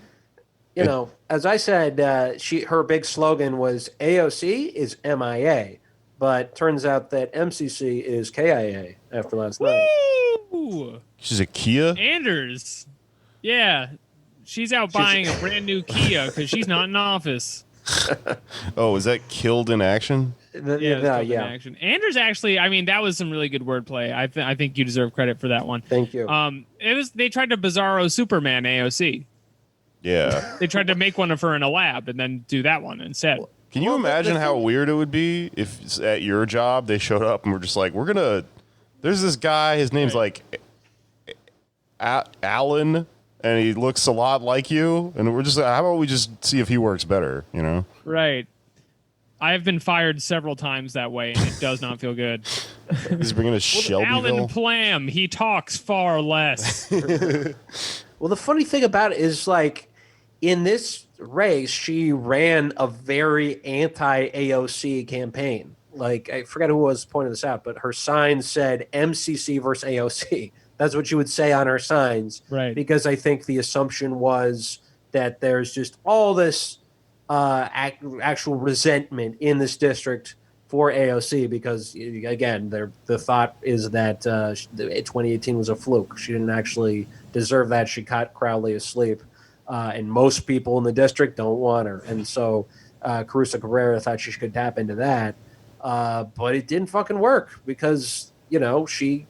know, as I said, her big slogan was AOC is MIA, but turns out that MCC is KIA after last night.
Woo!
She's a Kia?
Anders. Yeah. She's out buying a brand new Kia because she's not in office.
Oh, is that Killed in Action?
Yeah, it's called in action. Anders actually, I mean, that was some really good wordplay. I think you deserve credit for that one.
Thank you.
They tried to bizarro Superman AOC.
Yeah.
They tried to make one of her in a lab and then do that one instead.
Can you imagine how weird it would be if at your job they showed up and were just like, there's this guy, his name's like Alan, and he looks a lot like you, and we're just like, how about we just see if he works better, you know?
Right. I have been fired several times that way, and it does not feel good.
He's bringing us Shelbyville.
Alan Plam, he talks far less.
Well, the funny thing about it is, like, in this race, she ran a very anti-AOC campaign. Like, I forget who was pointing this out, but her sign said MCC versus AOC. That's what she would say on her signs.
Right.
Because I think the assumption was that there's just all this actual resentment in this district for AOC because, again, the thought is that 2018 was a fluke. She didn't actually deserve that. She caught Crowley asleep. And most people in the district don't want her. And so Caruso Cabrera thought she could tap into that. But it didn't fucking work because, you know, she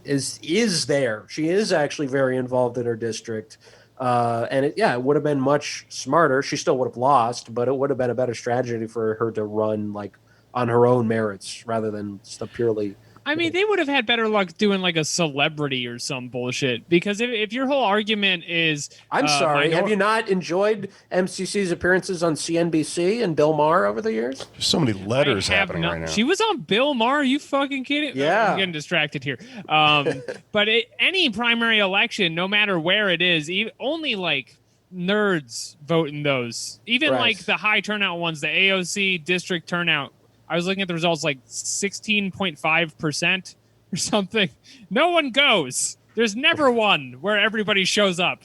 is there. She is actually very involved in her district. And it would have been much smarter. She still would have lost, but it would have been a better strategy for her to run like on her own merits rather than just a purely.
I mean, they would have had better luck doing like a celebrity or some bullshit because if your whole argument is,
I'm sorry, have you not enjoyed MCC's appearances on CNBC and Bill Maher over the years?
There's so many letters happening right now.
She was on Bill Maher. Are you fucking kidding?
Yeah.
I'm getting distracted here. But any primary election, no matter where it is, only like nerds vote in those. Even
Right.
like the high turnout ones, the AOC district turnout. I was looking at the results, like 16.5% or something. No one goes. There's never one where everybody shows up.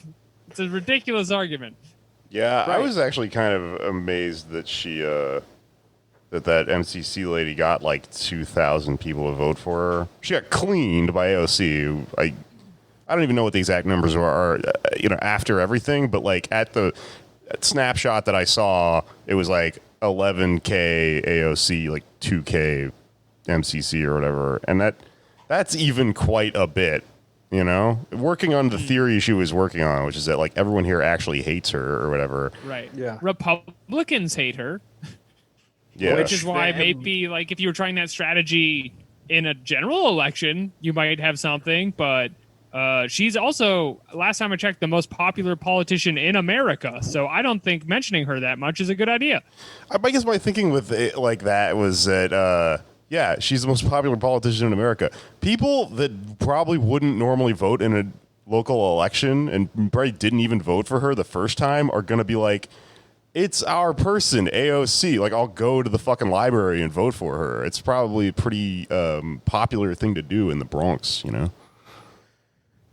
It's a ridiculous argument.
Yeah, I
Right.
was actually kind of amazed that she, that MCC lady got like 2,000 people to vote for her. She got cleaned by AOC. I don't even know what the exact numbers are, after everything, but like at the snapshot that I saw, it was like 11K AOC, like 2K MCC or whatever, and that's even quite a bit, working on the theory she was working on, which is that like everyone here actually hates her or whatever.
Right.
Yeah.
Republicans hate her,
Yeah,
which is why maybe like if you were trying that strategy in a general election, you might have something, but she's also, last time I checked, the most popular politician in America. So I don't think mentioning her that much is a good idea.
I guess my thinking with it like that was that, she's the most popular politician in America. People that probably wouldn't normally vote in a local election and probably didn't even vote for her the first time are going to be like, it's our person, AOC. Like, I'll go to the fucking library and vote for her. It's probably a pretty popular thing to do in the Bronx,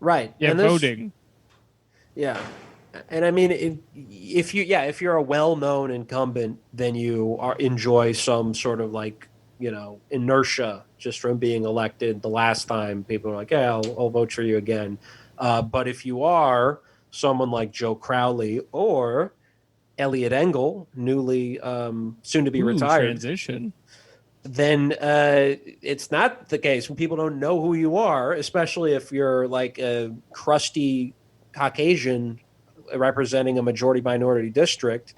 Right.
Yeah,
And there's-
voting.
Yeah. And I mean, if you're a well-known incumbent, then you enjoy some sort of like, inertia just from being elected the last time. People are like, yeah, I'll vote for you again. But if you are someone like Joe Crowley or Elliot Engel, newly soon to be
Ooh,
retired,
transition.
then it's not the case when people don't know who you are, especially if you're like a crusty Caucasian representing a majority minority district.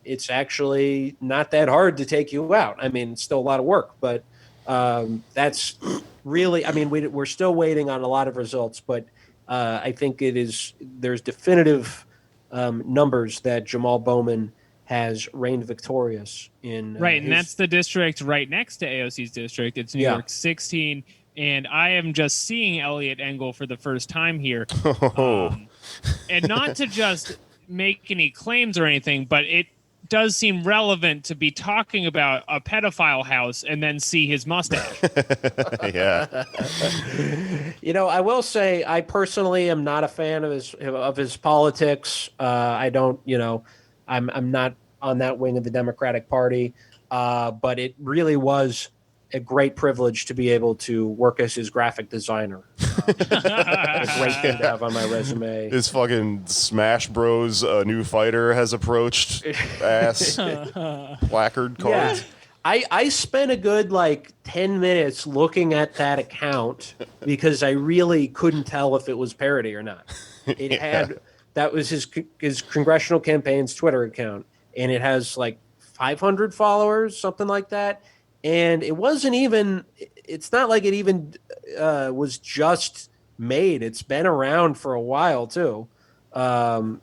It's actually not that hard to take you out. I mean, it's still a lot of work, but that's really, I mean, we're still waiting on a lot of results, but I think there's definitive numbers that Jamal Bowman has reigned victorious in.
Right, and that's the district right next to AOC's district. It's New York 16, and I am just seeing Elliot Engel for the first time here. And not to just make any claims or anything, but it does seem relevant to be talking about a pedophile house and then see his mustache.
Yeah.
I will say I personally am not a fan of his politics. I don't, I'm not on that wing of the Democratic Party, but it really was a great privilege to be able to work as his graphic designer. A great thing to have on my resume.
His fucking Smash Bros. New fighter has approached ass placard cards.
Yeah. I spent a good 10 minutes looking at that account because I really couldn't tell if it was parody or not. It had that was his congressional campaign's Twitter account, and it has 500 followers, something like that. And it wasn't even. It's not like it even was just made. It's been around for a while too. I'm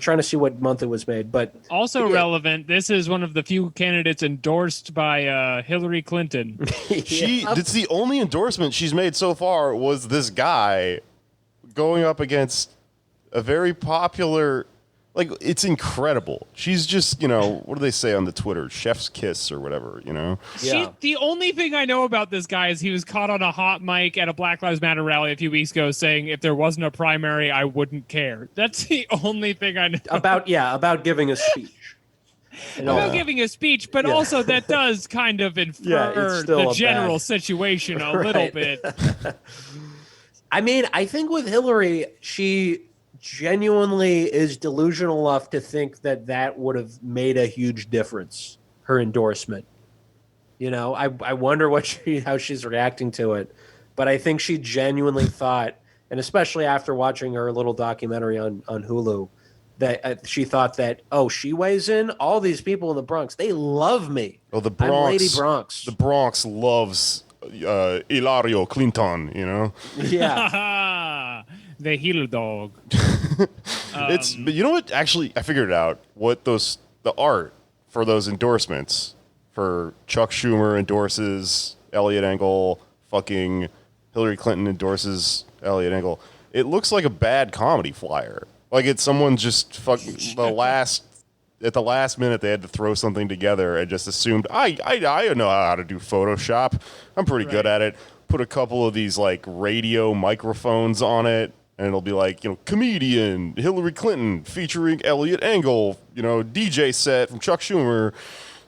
trying to see what month it was made, but
also relevant. This is one of the few candidates endorsed by Hillary Clinton.
It's the only endorsement she's made so far was this guy going up against a very popular. It's incredible. She's just, what do they say on the Twitter? Chef's kiss or whatever,
Yeah.
The only thing I know about this guy is he was caught on a hot mic at a Black Lives Matter rally a few weeks ago saying if there wasn't a primary, I wouldn't care. That's the only thing I know.
About giving a speech.
About giving a speech, but also that does kind of infer the general situation a little bit.
I mean, I think with Hillary, she genuinely is delusional enough to think that would have made a huge difference, her endorsement. I wonder how she's reacting to it, but I think she genuinely thought, and especially after watching her little documentary on Hulu, that she thought that, she weighs in, all these people in the Bronx, they love me.
Oh, the Bronx.
I'm Lady Bronx.
The Bronx loves Hilario Clinton,
Yeah.
The heel dog.
But you know what? Actually, I figured it out. What the art for those endorsements for Chuck Schumer endorses Elliot Engel, fucking Hillary Clinton endorses Elliot Engel. It looks like a bad comedy flyer. It's someone just fucking at the last minute they had to throw something together and just assumed I know how to do Photoshop. I'm pretty good at it. Put a couple of these radio microphones on it. And it'll be comedian Hillary Clinton featuring Elliot Engel, DJ set from Chuck Schumer,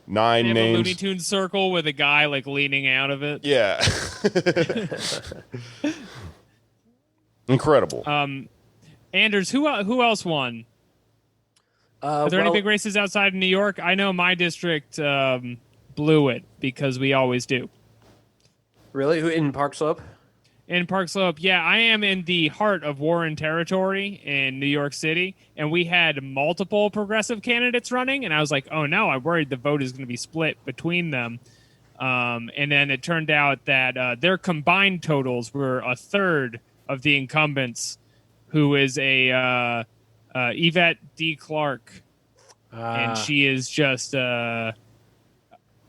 9
they have
names.
A Looney Tunes circle with a guy leaning out of it.
Yeah. Incredible.
Anders, who else won? Are there any big races outside of New York? I know my district blew it because we always do.
Really? Who in Park Slope?
In Park Slope, yeah, I am in the heart of Warren territory in New York City, and we had multiple progressive candidates running, and I was like, oh no, I'm worried the vote is going to be split between them. And then it turned out that their combined totals were a third of the incumbents, who is a Yvette D. Clark, and she is just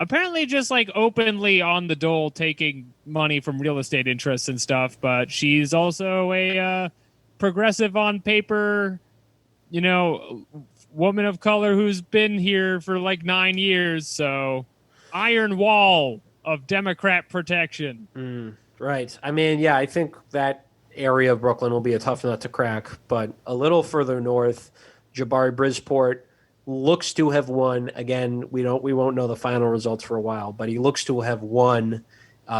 apparently just openly on the dole taking money from real estate interests and stuff, but she's also a progressive on paper, woman of color who's been here for 9 years. So iron wall of Democrat protection.
Right. I mean, yeah, I think that area of Brooklyn will be a tough nut to crack, but a little further north, Jabari Bridgeport looks to have won. Again, we won't know the final results for a while, but he looks to have won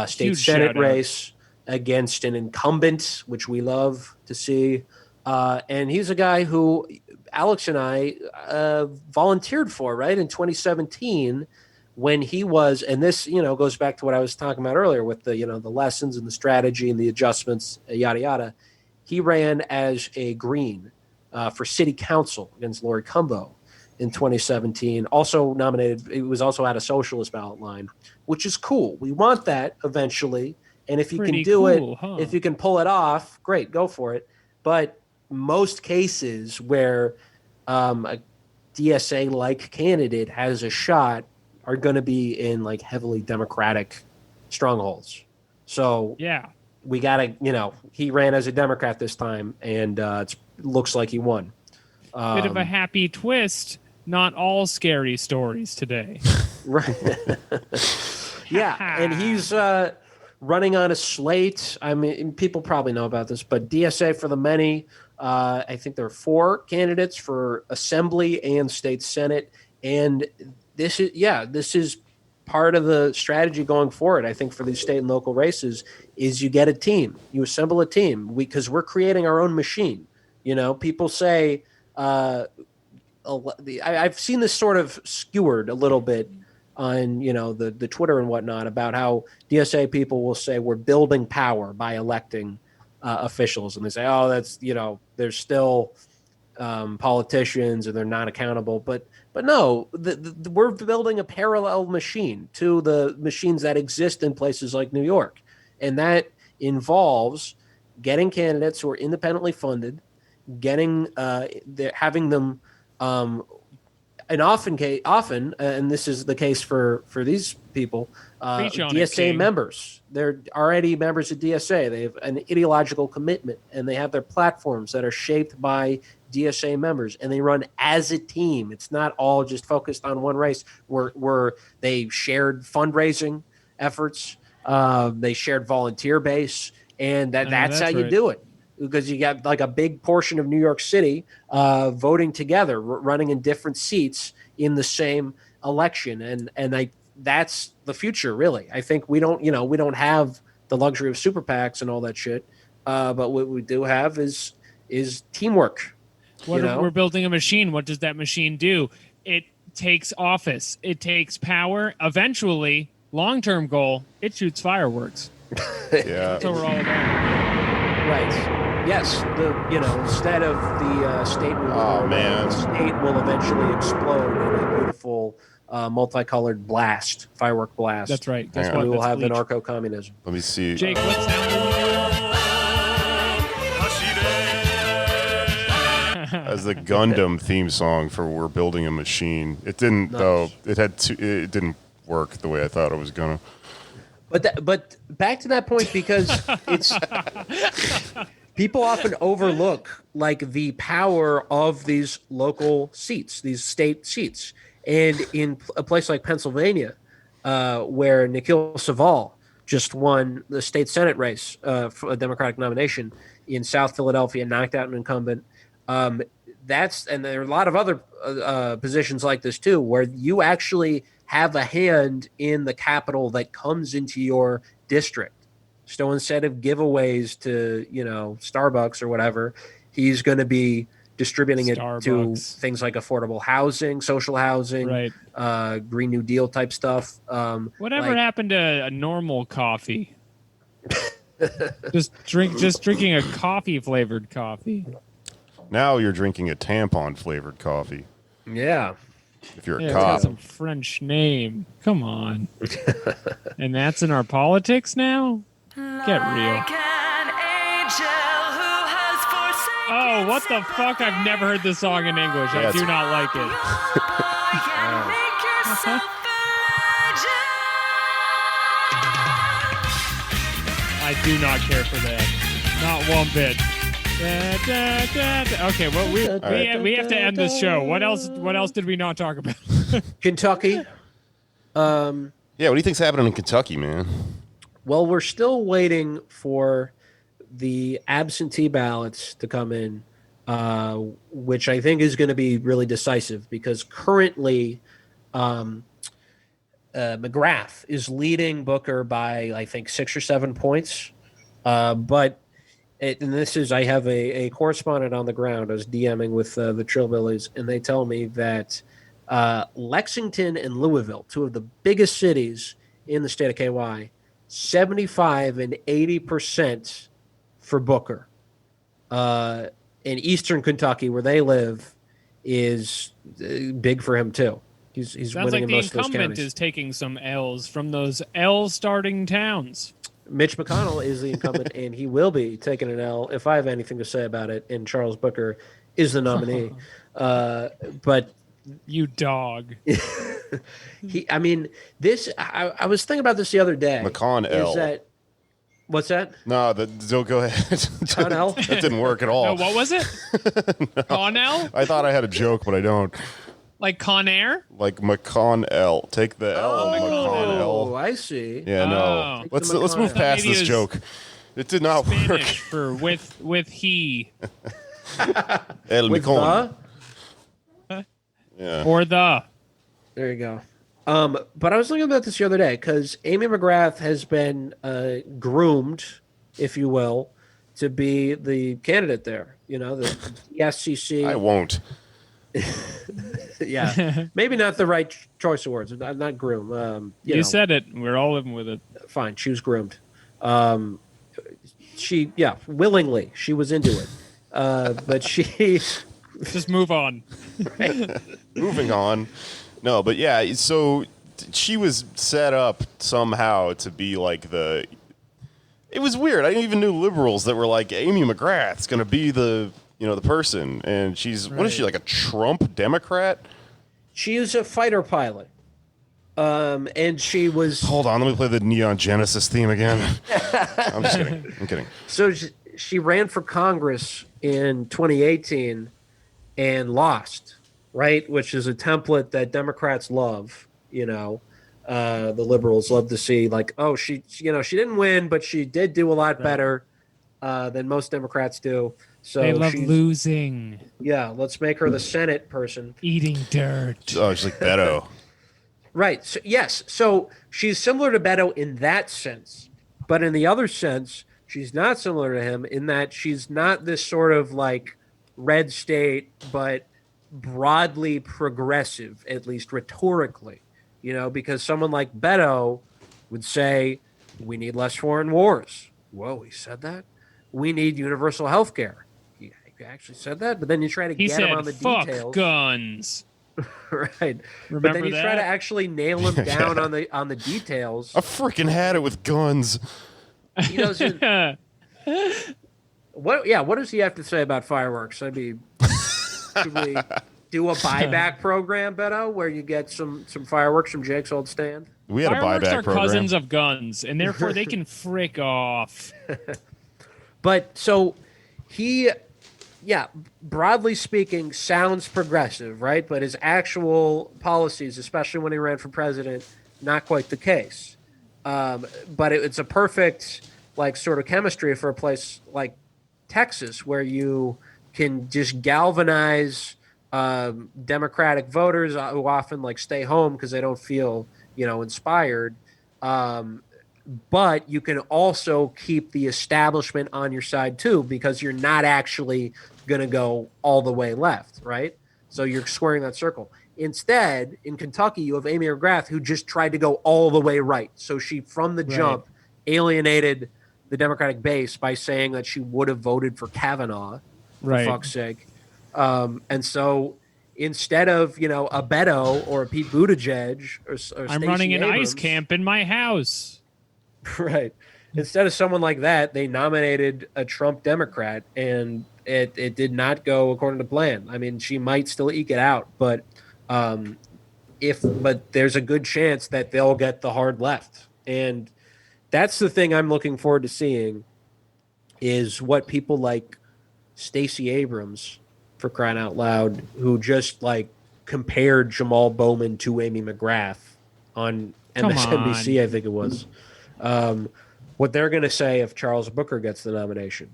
state
Huge
Senate
shout-out.
race against an incumbent, which we love to see. And he's a guy who Alex and I volunteered for, right, in 2017 when he was, and this, goes back to what I was talking about earlier with the, the lessons and the strategy and the adjustments, yada, yada. He ran as a Green for city council against Lori Cumbo in 2017. Also nominated, it was also at a socialist ballot line, which is cool. We want that eventually. And if you
Pretty
can do
cool,
it,
huh?
if you can pull it off, great, go for it. But most cases where a DSA-like candidate has a shot are going to be in like heavily Democratic strongholds. So
Yeah.
we got to, he ran as a Democrat this time, and it looks like he won.
Bit of a happy twist. Not all scary stories today.
Right. Yeah, and he's running on a slate. I mean, people probably know about this, but DSA for the many. I think there are 4 candidates for Assembly and State Senate, and this is part of the strategy going forward. I think for these state and local races is you get a team, you assemble a team, because we're creating our own machine. People say. I've seen this sort of skewered a little bit on the Twitter and whatnot about how DSA people will say we're building power by electing officials, and they say, oh, that's they're still politicians and they're not accountable, but no, we're building a parallel machine to the machines that exist in places like New York, and that involves getting candidates who are independently funded, having them. And often, and this is the case for these people, DSA members. They're already members of DSA. They have an ideological commitment, and they have their platforms that are shaped by DSA members, and they run as a team. It's not all just focused on one race. Where they shared fundraising efforts, they shared volunteer base, and that's how you do it. Because you got like a big portion of New York City voting together, running in different seats in the same election, and that's the future, really. I think we don't have the luxury of super PACs and all that shit, but what we do have is teamwork.
We're building a machine. What does that machine do? It takes office. It takes power. Eventually, long-term goal, it shoots fireworks.
Yeah,
that's what we're all about.
Right. Yes, instead of the state the state will eventually explode in a beautiful multicolored blast, firework blast.
That's right.
Guess what? We will have anarcho-communism.
Let me see.
Jake, what sound?
As the Gundam theme song for "We're Building a Machine." It didn't though. It didn't work the way I thought it was gonna.
But back to that point, because it's people often overlook like the power of these local seats, these state seats, and in a place like Pennsylvania, where Nikhil Saval just won the state Senate race for a Democratic nomination in South Philadelphia, knocked out an incumbent. And there are a lot of other positions like this too, where you actually have a hand in the capital that comes into your district. So instead of giveaways to, Starbucks or whatever, he's going to be distributing it to things like affordable housing, social housing, right. Green New Deal type stuff.
Whatever happened to a normal coffee? just drinking a coffee flavored coffee.
Now you're drinking a tampon flavored coffee.
Yeah.
If you're a
It's
cop.
got some French name. Come on. And that's in our politics now? Get real. Oh, what the fuck? I've never heard this song in English. I do not like it. I do not care for that. Not one bit. Okay, well we have to end this show. What else did we not talk about?
Kentucky.
Yeah, what do you think's happening in Kentucky, man?
Well, we're still waiting for the absentee ballots to come in, which I think is going to be really decisive because currently McGrath is leading Booker by, I think, 6 or 7 points. But And this is, I have a correspondent on the ground. I was DMing with the Trillbillies, and they tell me that Lexington and Louisville, two of the biggest cities in the state of KY, 75 and 80% for Booker. In eastern Kentucky, where they live, is big for him too. He's
Sounds
winning
like
in
the
most of those
incumbent
counties.
is taking some L's from those L-starting towns.
Mitch McConnell is the incumbent, and he will be taking an L if I have anything to say about it. And Charles Booker is the nominee. But
You dog.
I mean, this. I was thinking about this the other day.
McConnell.
Is that what's that?
No, don't go ahead.
Connell?
That didn't work at all.
No, what was it? Connell?
I thought I had a joke, but I don't.
Like Con Air?
Like McConnell. Take the L.
Oh,
McConnell.
I see.
Yeah, no.
Oh.
Let's
Take the
move
McConnell.
past
Maybe
this
it was
joke. It did not work.
Spanish for with he
El
With
McCon.
the?
Yeah.
or the.
There you go. But I was thinking about this the other day because Amy McGrath has been groomed, if you will, to be the candidate there. You know, the SCC.
I won't.
Yeah, maybe not the right choice of words. Not groom.
You
know,
said it. We're all living with it.
fine. She was groomed. She willingly she was into it. But she
Just move on.
Moving on. No, but yeah, so she was set up somehow to be like the. It was weird. I even knew liberals that were like, Amy McGrath's going to be the person, and she's what is she, like a Trump Democrat?
she is a fighter pilot. And she was
Hold on, let me play the Neon Genesis theme again. I'm just kidding. I'm kidding.
so she ran for Congress in 2018 and lost, right? Which is a template that Democrats love. You know, the liberals love to see like, oh, she didn't win, but she did do a lot better than most Democrats do. So
They love
she's,
losing,
yeah, let's make her the Senate person.
eating dirt.
Oh, she's like Beto.
Right. So, yes. So she's similar to Beto in that sense. But in the other sense, she's not similar to him in that she's not this sort of like red state, but broadly progressive, at least rhetorically, because someone like Beto would say, we need less foreign wars. Whoa, he said that? We need universal health care. He actually said that? But then you try to
He
get him
said,
on the
"Fuck
details.
guns."
Right. But
Remember
then you try to
that?
actually nail him down on the details.
I freaking had it with guns.
He doesn't. What does he have to say about fireworks? I mean, should we do a buyback program, Beto, where you get some fireworks from Jake's old stand?
We had
Fireworks
a buyback
are
program.
cousins of guns, and therefore they can frick off.
But so he, broadly speaking, sounds progressive, right? But his actual policies, especially when he ran for president, not quite the case. But it's a perfect like sort of chemistry for a place like Texas, where you can just galvanize Democratic voters who often like stay home because they don't feel inspired. But you can also keep the establishment on your side too, because you're not actually going to go all the way left, right? So you're squaring that circle. Instead, in Kentucky, you have Amy McGrath, who just tried to go all the way right. So she, from the jump, alienated the Democratic base by saying that she would have voted for Kavanaugh, for fuck's sake. And so instead of, a Beto or a Pete Buttigieg or
I'm
Stacey
running an
Abrams,
ice camp in my house.
right. Instead of someone like that, they nominated a Trump Democrat, and it did not go according to plan. I mean, she might still eke it out, but there's a good chance that they'll get the hard left. And that's the thing I'm looking forward to seeing is what people like Stacey Abrams, for crying out loud, who just like compared Jamal Bowman to Amy McGrath on
Come
MSNBC, I think it was. What they're going to say if Charles Booker gets the nomination.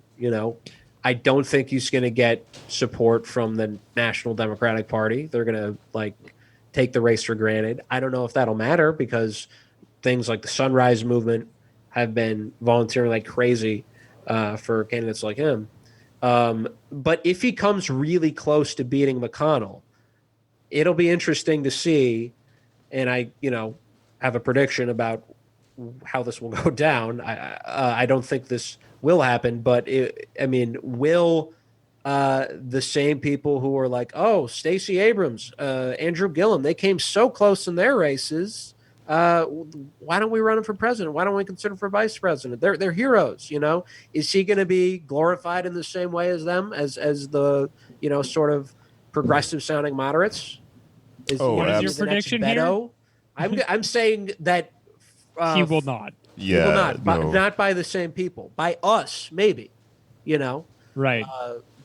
I don't think he's going to get support from the National Democratic Party. They're going to like take the race for granted. I don't know if that'll matter because things like the Sunrise Movement have been volunteering like crazy for candidates like him. But if he comes really close to beating McConnell, it'll be interesting to see. And I, have a prediction about how this will go down. I don't think this will happen, but will the same people who are like, oh, Stacey Abrams, Andrew Gillum, they came so close in their races. Why don't we run him for president? Why don't we consider for vice president? They're heroes, Is he going to be glorified in the same way as them, as the sort of progressive sounding moderates?
What is your prediction here?
I'm saying that
he will not.
Yeah, he will not. Not by the same people. By us, maybe.
Right.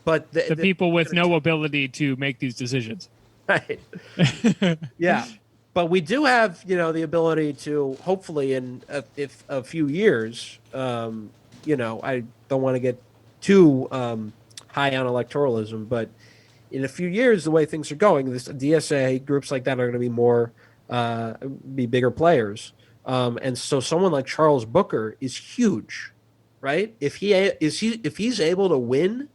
But
the people with no ability to make these decisions.
Right. Yeah. But we do have, the ability to hopefully in a few years, I don't want to get too high on electoralism, but in a few years, the way things are going, this DSA groups like that are going to be bigger players. And so someone like Charles Booker is huge, right? If he's able to win,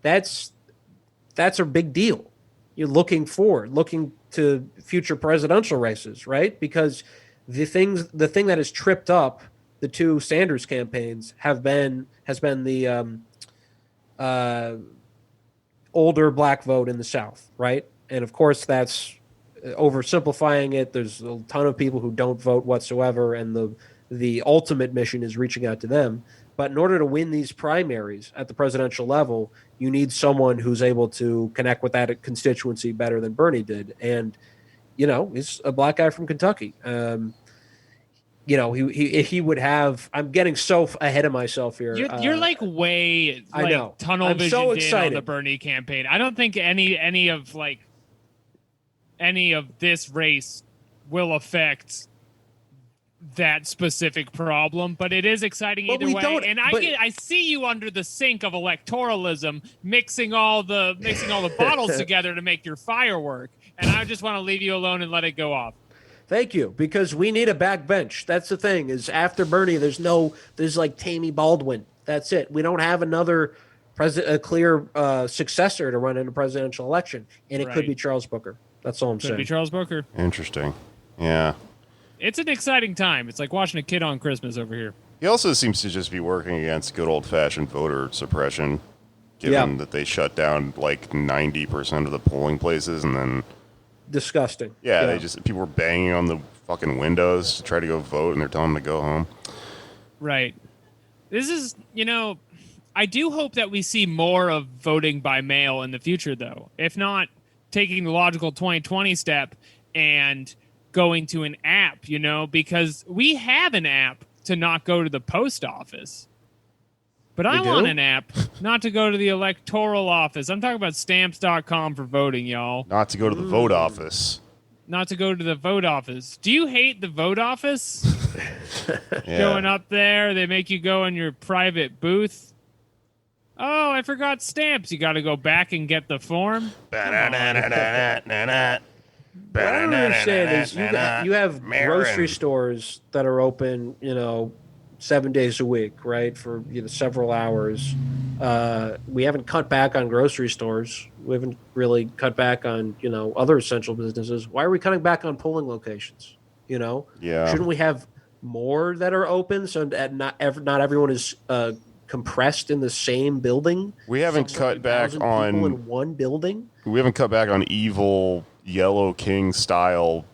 that's a big deal. You're looking to future presidential races, right? Because the thing that has tripped up the two Sanders campaigns has been the older black vote in the South, right? And of course, that's oversimplifying it. There's a ton of people who don't vote whatsoever, and the ultimate mission is reaching out to them. But in order to win these primaries at the presidential level, you need someone who's able to connect with that constituency better than Bernie did. And, he's a black guy from Kentucky. He would have. I'm getting so ahead of myself here.
You're way
I know.
Tunnel vision on the Bernie campaign. I don't think any of this race will affect that specific problem, but it is exciting either way. And I see you under the sink of electoralism, mixing all the bottles together to make your firework. And I just want to leave you alone and let it go off.
Thank you, because we need a backbench. That's the thing. Is after Bernie, there's like Tammy Baldwin. That's it. We don't have another a clear successor to run in a presidential election, and it could be Charles Booker. That's all I'm saying.
Could be Charles Booker.
Interesting. Yeah.
It's an exciting time. It's like watching a kid on Christmas over here.
He also seems to just be working against good old-fashioned voter suppression, given that they shut down like 90% of the polling places, and then
disgusting.
Yeah, people were banging on the fucking windows to try to go vote, and they're telling them to go home.
Right. This is, I do hope that we see more of voting by mail in the future, though. If not, taking the logical 2020 step and going to an app, because we have an app to not go to the post office. But I want an app not to go to the electoral office. I'm talking about stamps.com for voting, y'all.
Not to go to the vote office.
Not to go to the vote office. Do you hate the vote office? Going up there, they make you go in your private booth. Oh, I forgot stamps. You got to go back and get the form.
What I don't understand is you have grocery stores that are open, 7 days a week, right? For several hours. We haven't cut back on grocery stores. We haven't really cut back on, other essential businesses. Why are we cutting back on polling locations? Yeah. Shouldn't we have more that are open so that not everyone is compressed in the same building?
We haven't cut back on
people in one building.
We haven't cut back on evil Yellow King style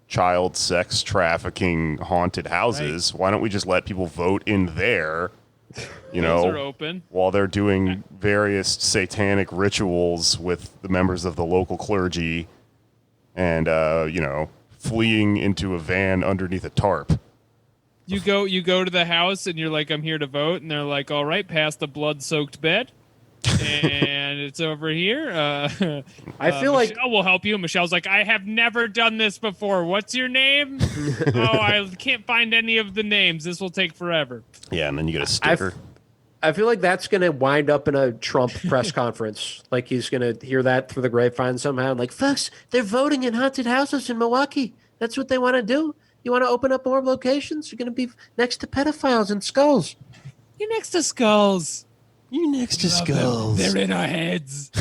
child sex trafficking haunted houses. Right. Why don't we just let people vote in there?
Those are open
while they're doing various satanic rituals with the members of the local clergy, and fleeing into a van underneath a tarp.
You go to the house and you're like, I'm here to vote, and they're like, all right, pass the blood-soaked bed. And it's over here.
I feel like
Michelle will help you. Michelle's like, I have never done this before. What's your name? I can't find any of the names. This will take forever.
Yeah, and then you get a sticker.
I feel like that's going to wind up in a Trump press conference. Like he's going to hear that through the grapevine somehow. Like, folks, they're voting in haunted houses in Milwaukee. That's what they want to do. You want to open up more locations? You're going to be next to pedophiles and skulls.
You're next to skulls.
You next to
Love them.
skulls.
They're in our heads.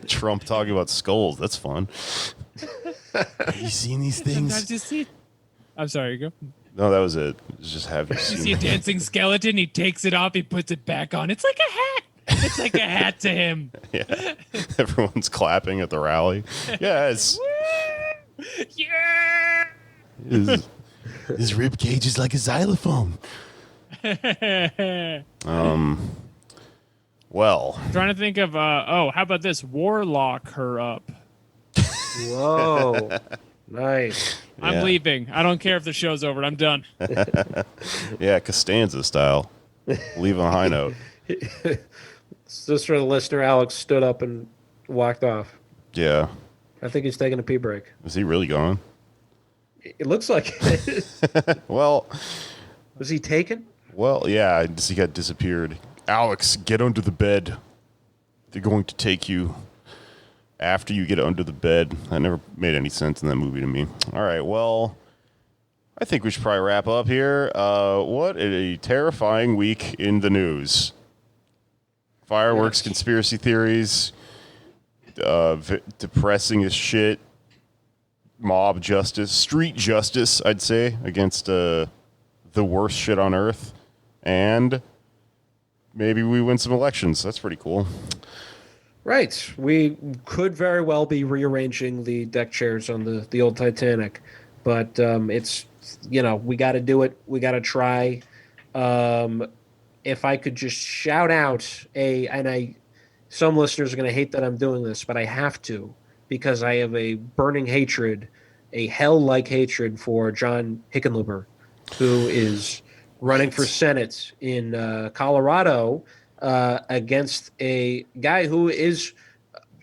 Trump talking about skulls. That's fun. Have you seen these
Sometimes
things?
you see. I'm sorry, go.
No, that was it. Just have you
You see a
seen
dancing skeleton, he takes it off, he puts it back on. It's like a hat. It's like a hat to him.
Yeah. Everyone's clapping at the rally. Yes.
Yeah.
His rib cage is like a xylophone.
Well,
Trying to think of how about this? Warlock her up.
Whoa. Nice.
I'm
Yeah.
leaving. I don't care if the show's over. I'm done.
yeah, Costanza style. Leave on a high note.
Just for the listener, Alex stood up and walked off.
Yeah.
I think he's taking a pee break.
Is he really gone?
It looks like it.
Well,
Was he taken?
yeah, he got disappeared. Alex, get under the bed. They're going to take you after you get under the bed. That never made any sense in that movie to me. All right, well, I think we should probably wrap up here. What a terrifying week in the news. Fireworks,
Yes.
conspiracy theories, depressing as shit, mob justice, street justice, I'd say, against the worst shit on earth. And maybe we win some elections. That's pretty cool.
Right. We could very well be rearranging the deck chairs on the old Titanic, but it's, we got to do it. We got to try. If I could just shout out some listeners are going to hate that I'm doing this, but I have to, because I have a burning hatred, a hell-like hatred for John Hickenlooper, who is running for Senate in Colorado against a guy who is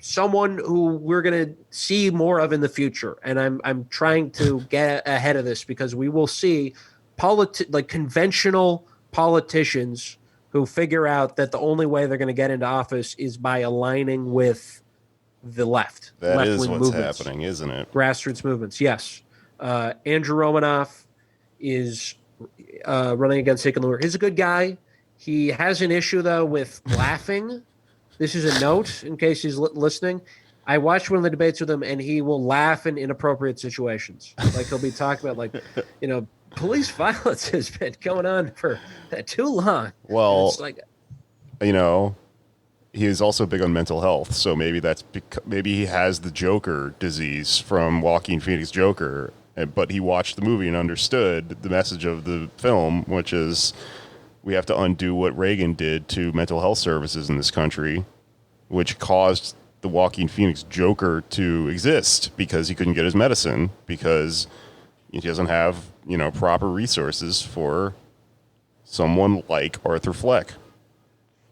someone who we're going to see more of in the future. And I'm trying to get ahead of this, because we will see conventional politicians who figure out that the only way they're going to get into office is by aligning with the left.
That is
left-wing
what's
movements,
happening, isn't it?
grassroots movements. Yes. Andrew Romanoff is running against Hickenlooper. He's a good guy. He has an issue, though, with laughing. This is a note in case he's listening. I watched one of the debates with him, and he will laugh in inappropriate situations. Like, he'll be talking about, police violence has been going on for too long.
Well,
And it's like,
he is also big on mental health, so maybe maybe he has the Joker disease from Joaquin Phoenix Joker, but he watched the movie and understood the message of the film, which is we have to undo what Reagan did to mental health services in this country, which caused the Joaquin Phoenix Joker to exist because he couldn't get his medicine because he doesn't have, proper resources for someone like Arthur Fleck.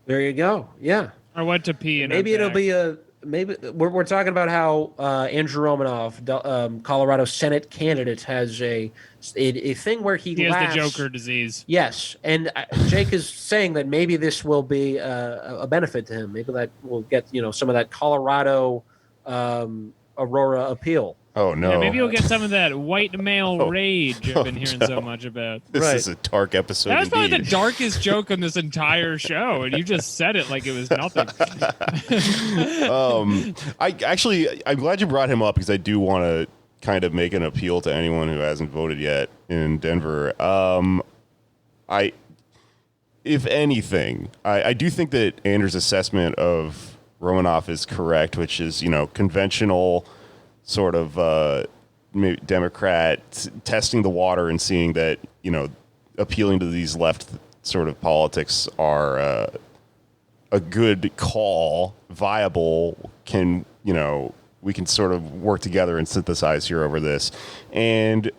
there you go. Yeah.
I went to pee and
Maybe
I'm
it'll
back.
be maybe we're talking about how Andrew Romanoff, Colorado Senate candidate, has a thing where he
He
laughs.
has the Joker disease.
Yes, and Jake is saying that maybe this will be a benefit to him. Maybe that will get some of that Colorado Aurora appeal.
Oh, no.
Yeah, maybe you'll get some of that white male rage I've been hearing so much about.
This
Right.
is a dark episode.
That was probably the
indeed.
darkest joke on this entire show, and you just said it like it was nothing.
I'm glad you brought him up because I do want to kind of make an appeal to anyone who hasn't voted yet in Denver. If anything, I do think that Andrew's assessment of Romanoff is correct, which is, conventional sort of maybe Democrat testing the water and seeing that, appealing to these left sort of politics are a good call, viable, we can sort of work together and synthesize here over this. And,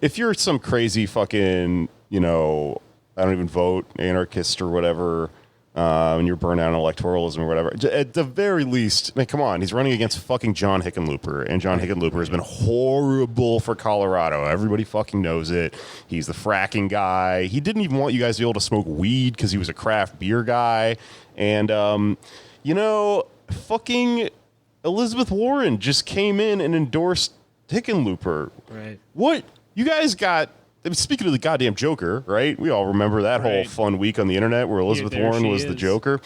if you're some crazy fucking, I don't even vote anarchist or whatever, and you're burnt out on electoralism or whatever, at the very least, come on, he's running against fucking John Hickenlooper, and John Hickenlooper has been horrible for Colorado. Everybody fucking knows it. He's the fracking guy. He didn't even want you guys to be able to smoke weed because he was a craft beer guy. And, fucking Elizabeth Warren just came in and endorsed Hickenlooper.
Right.
What? You guys got I mean, speaking of the goddamn Joker, right? We all remember that whole fun week on the internet where Elizabeth Warren was the Joker.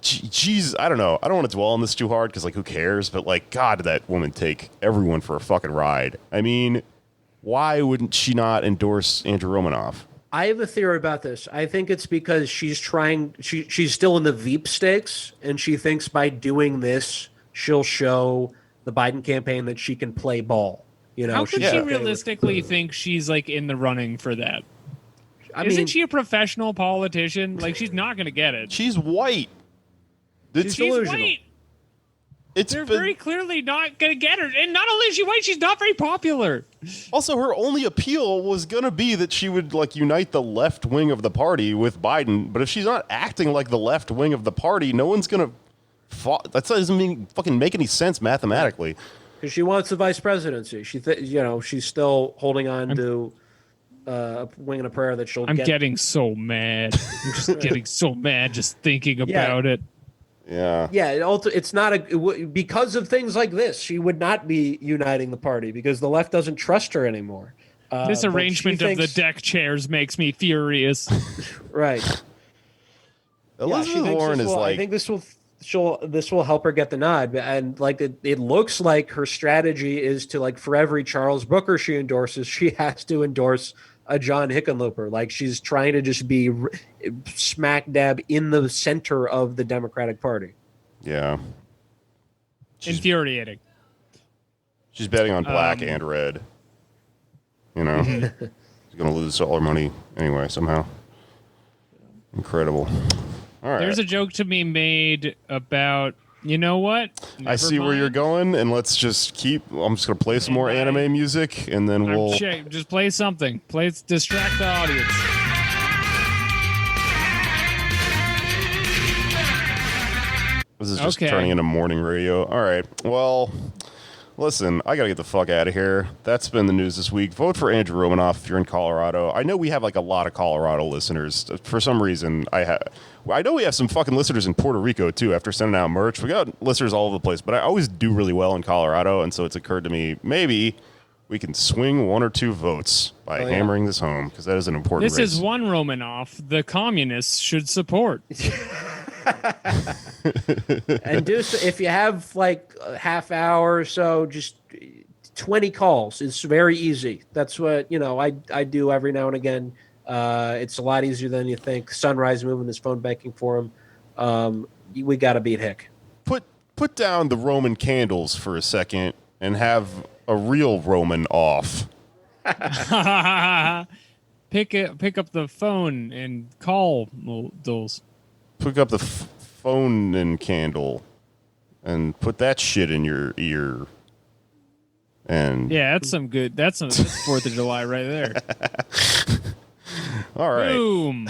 Geez, I don't know. I don't want to dwell on this too hard because, like, who cares? But, like, God, did that woman take everyone for a fucking ride. I mean, why wouldn't she not endorse Andrew Romanoff?
I have a theory about this. I think it's because she's still in the Veep stakes, and she thinks by doing this, she'll show the Biden campaign that she can play ball. You know,
how could she realistically think she's like in the running for that? Isn't she a professional politician? Like, she's not going to get it.
She's white.
She's delusional.
White. They're very clearly not going to get her. And not only is she white, she's not very popular.
Also, her only appeal was going to be that she would, like, unite the left wing of the party with Biden. But if she's not acting like the left wing of the party, no one's going to... That doesn't fucking make any sense mathematically.
Because she wants the vice presidency. She's still holding on to a wing and a prayer that she'll
I'm getting so mad. I'm just getting so mad just thinking about it.
Yeah.
Yeah, it's not because of things like this, she would not be uniting the party because the left doesn't trust her anymore.
This arrangement of the deck chairs makes me furious.
Right.
Elizabeth Warren is like...
I think this will help her get the nod. And like it looks like her strategy is to, like, for every Charles Booker she endorses, she has to endorse a John Hickenlooper. Like, she's trying to just be smack dab in the center of the Democratic Party.
Yeah.
Infuriating.
She's betting on black and red. You know? She's going to lose all her money anyway, somehow. Incredible. All right.
There's a joke to be made about, you know what?
I see where you're going, and let's just I'm just going to play some more anime music, and then we'll...
Just play something. Distract the audience.
This is just turning into morning radio. All right. Well, listen, I got to get the fuck out of here. That's been the news this week. Vote for Andrew Romanoff if you're in Colorado. I know we have, like, a lot of Colorado listeners. For some reason, I know we have some fucking listeners in Puerto Rico, too, after sending out merch. We got listeners all over the place, but I always do really well in Colorado, and so it's occurred to me, maybe we can swing 1 or 2 votes by hammering this home, because that is an important race.
This is one Romanoff the communists should support.
And if you have, like, a half hour or so, just 20 calls. It's very easy. That's what, I do every now and again. It's a lot easier than you think. Sunrise moving his phone banking for him. We got to beat Hick.
Put down the Roman candles for a second and have a real Roman off.
Pick up the phone and call those.
Pick up the phone and candle and put that shit in your ear. And
yeah, that's some 4th of July right there.
All right.
Boom.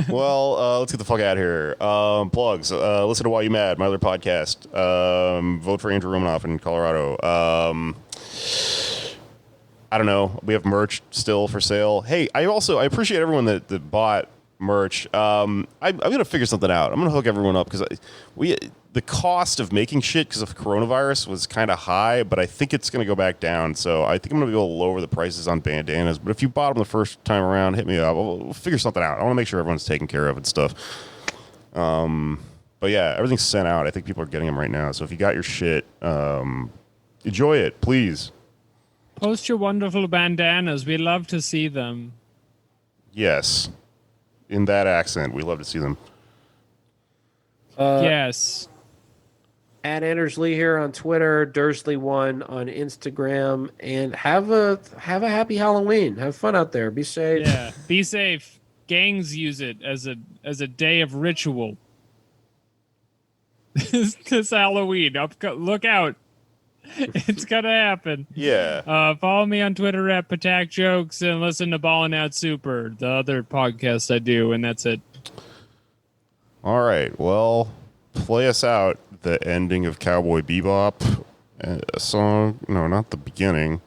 Well, let's get the fuck out of here. Plugs. Listen to Why You Mad, my other podcast. Vote for Andrew Romanoff in Colorado. I don't know. We have merch still for sale. Hey, I appreciate everyone that bought merch. I'm gonna figure something out. I'm gonna hook everyone up because the cost of making shit because of coronavirus was kind of high, but I think it's gonna go back down. So I think I'm gonna be able to lower the prices on bandanas. But if you bought them the first time around, hit me up. We'll figure something out. I want to make sure everyone's taken care of and stuff. But yeah, everything's sent out. I think people are getting them right now. So if you got your shit, enjoy it, please.
Post your wonderful bandanas. We love to see them.
Yes. In that accent, we love to see them.
Yes.
At Anders Lee here on Twitter, Dursley1 on Instagram, and have a happy Halloween. Have fun out there. Be safe.
Yeah, be safe. Gangs use it as a day of ritual. This Halloween. Look out. It's gonna happen.
Yeah.
Follow me on Twitter at Patak Jokes and listen to Ballin' Out Super, the other podcast I do, and that's it.
All right. Well, play us out the ending of Cowboy Bebop. A song. No, not the beginning.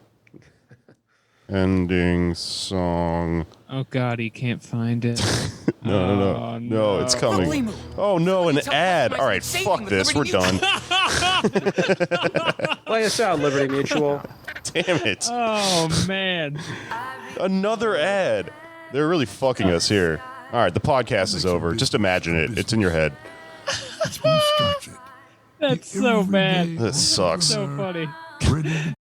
Ending song.
Oh God, he can't find it.
No, it's coming. Oh no, an ad. All right, fuck this. We're done.
Play us out, Liberty Mutual.
Damn it.
Oh man.
Another ad. They're really fucking us here. All right, the podcast is over. Just imagine it. It's in your head.
It's been structured.
That's so bad.
This sucks.
So funny.
Ready to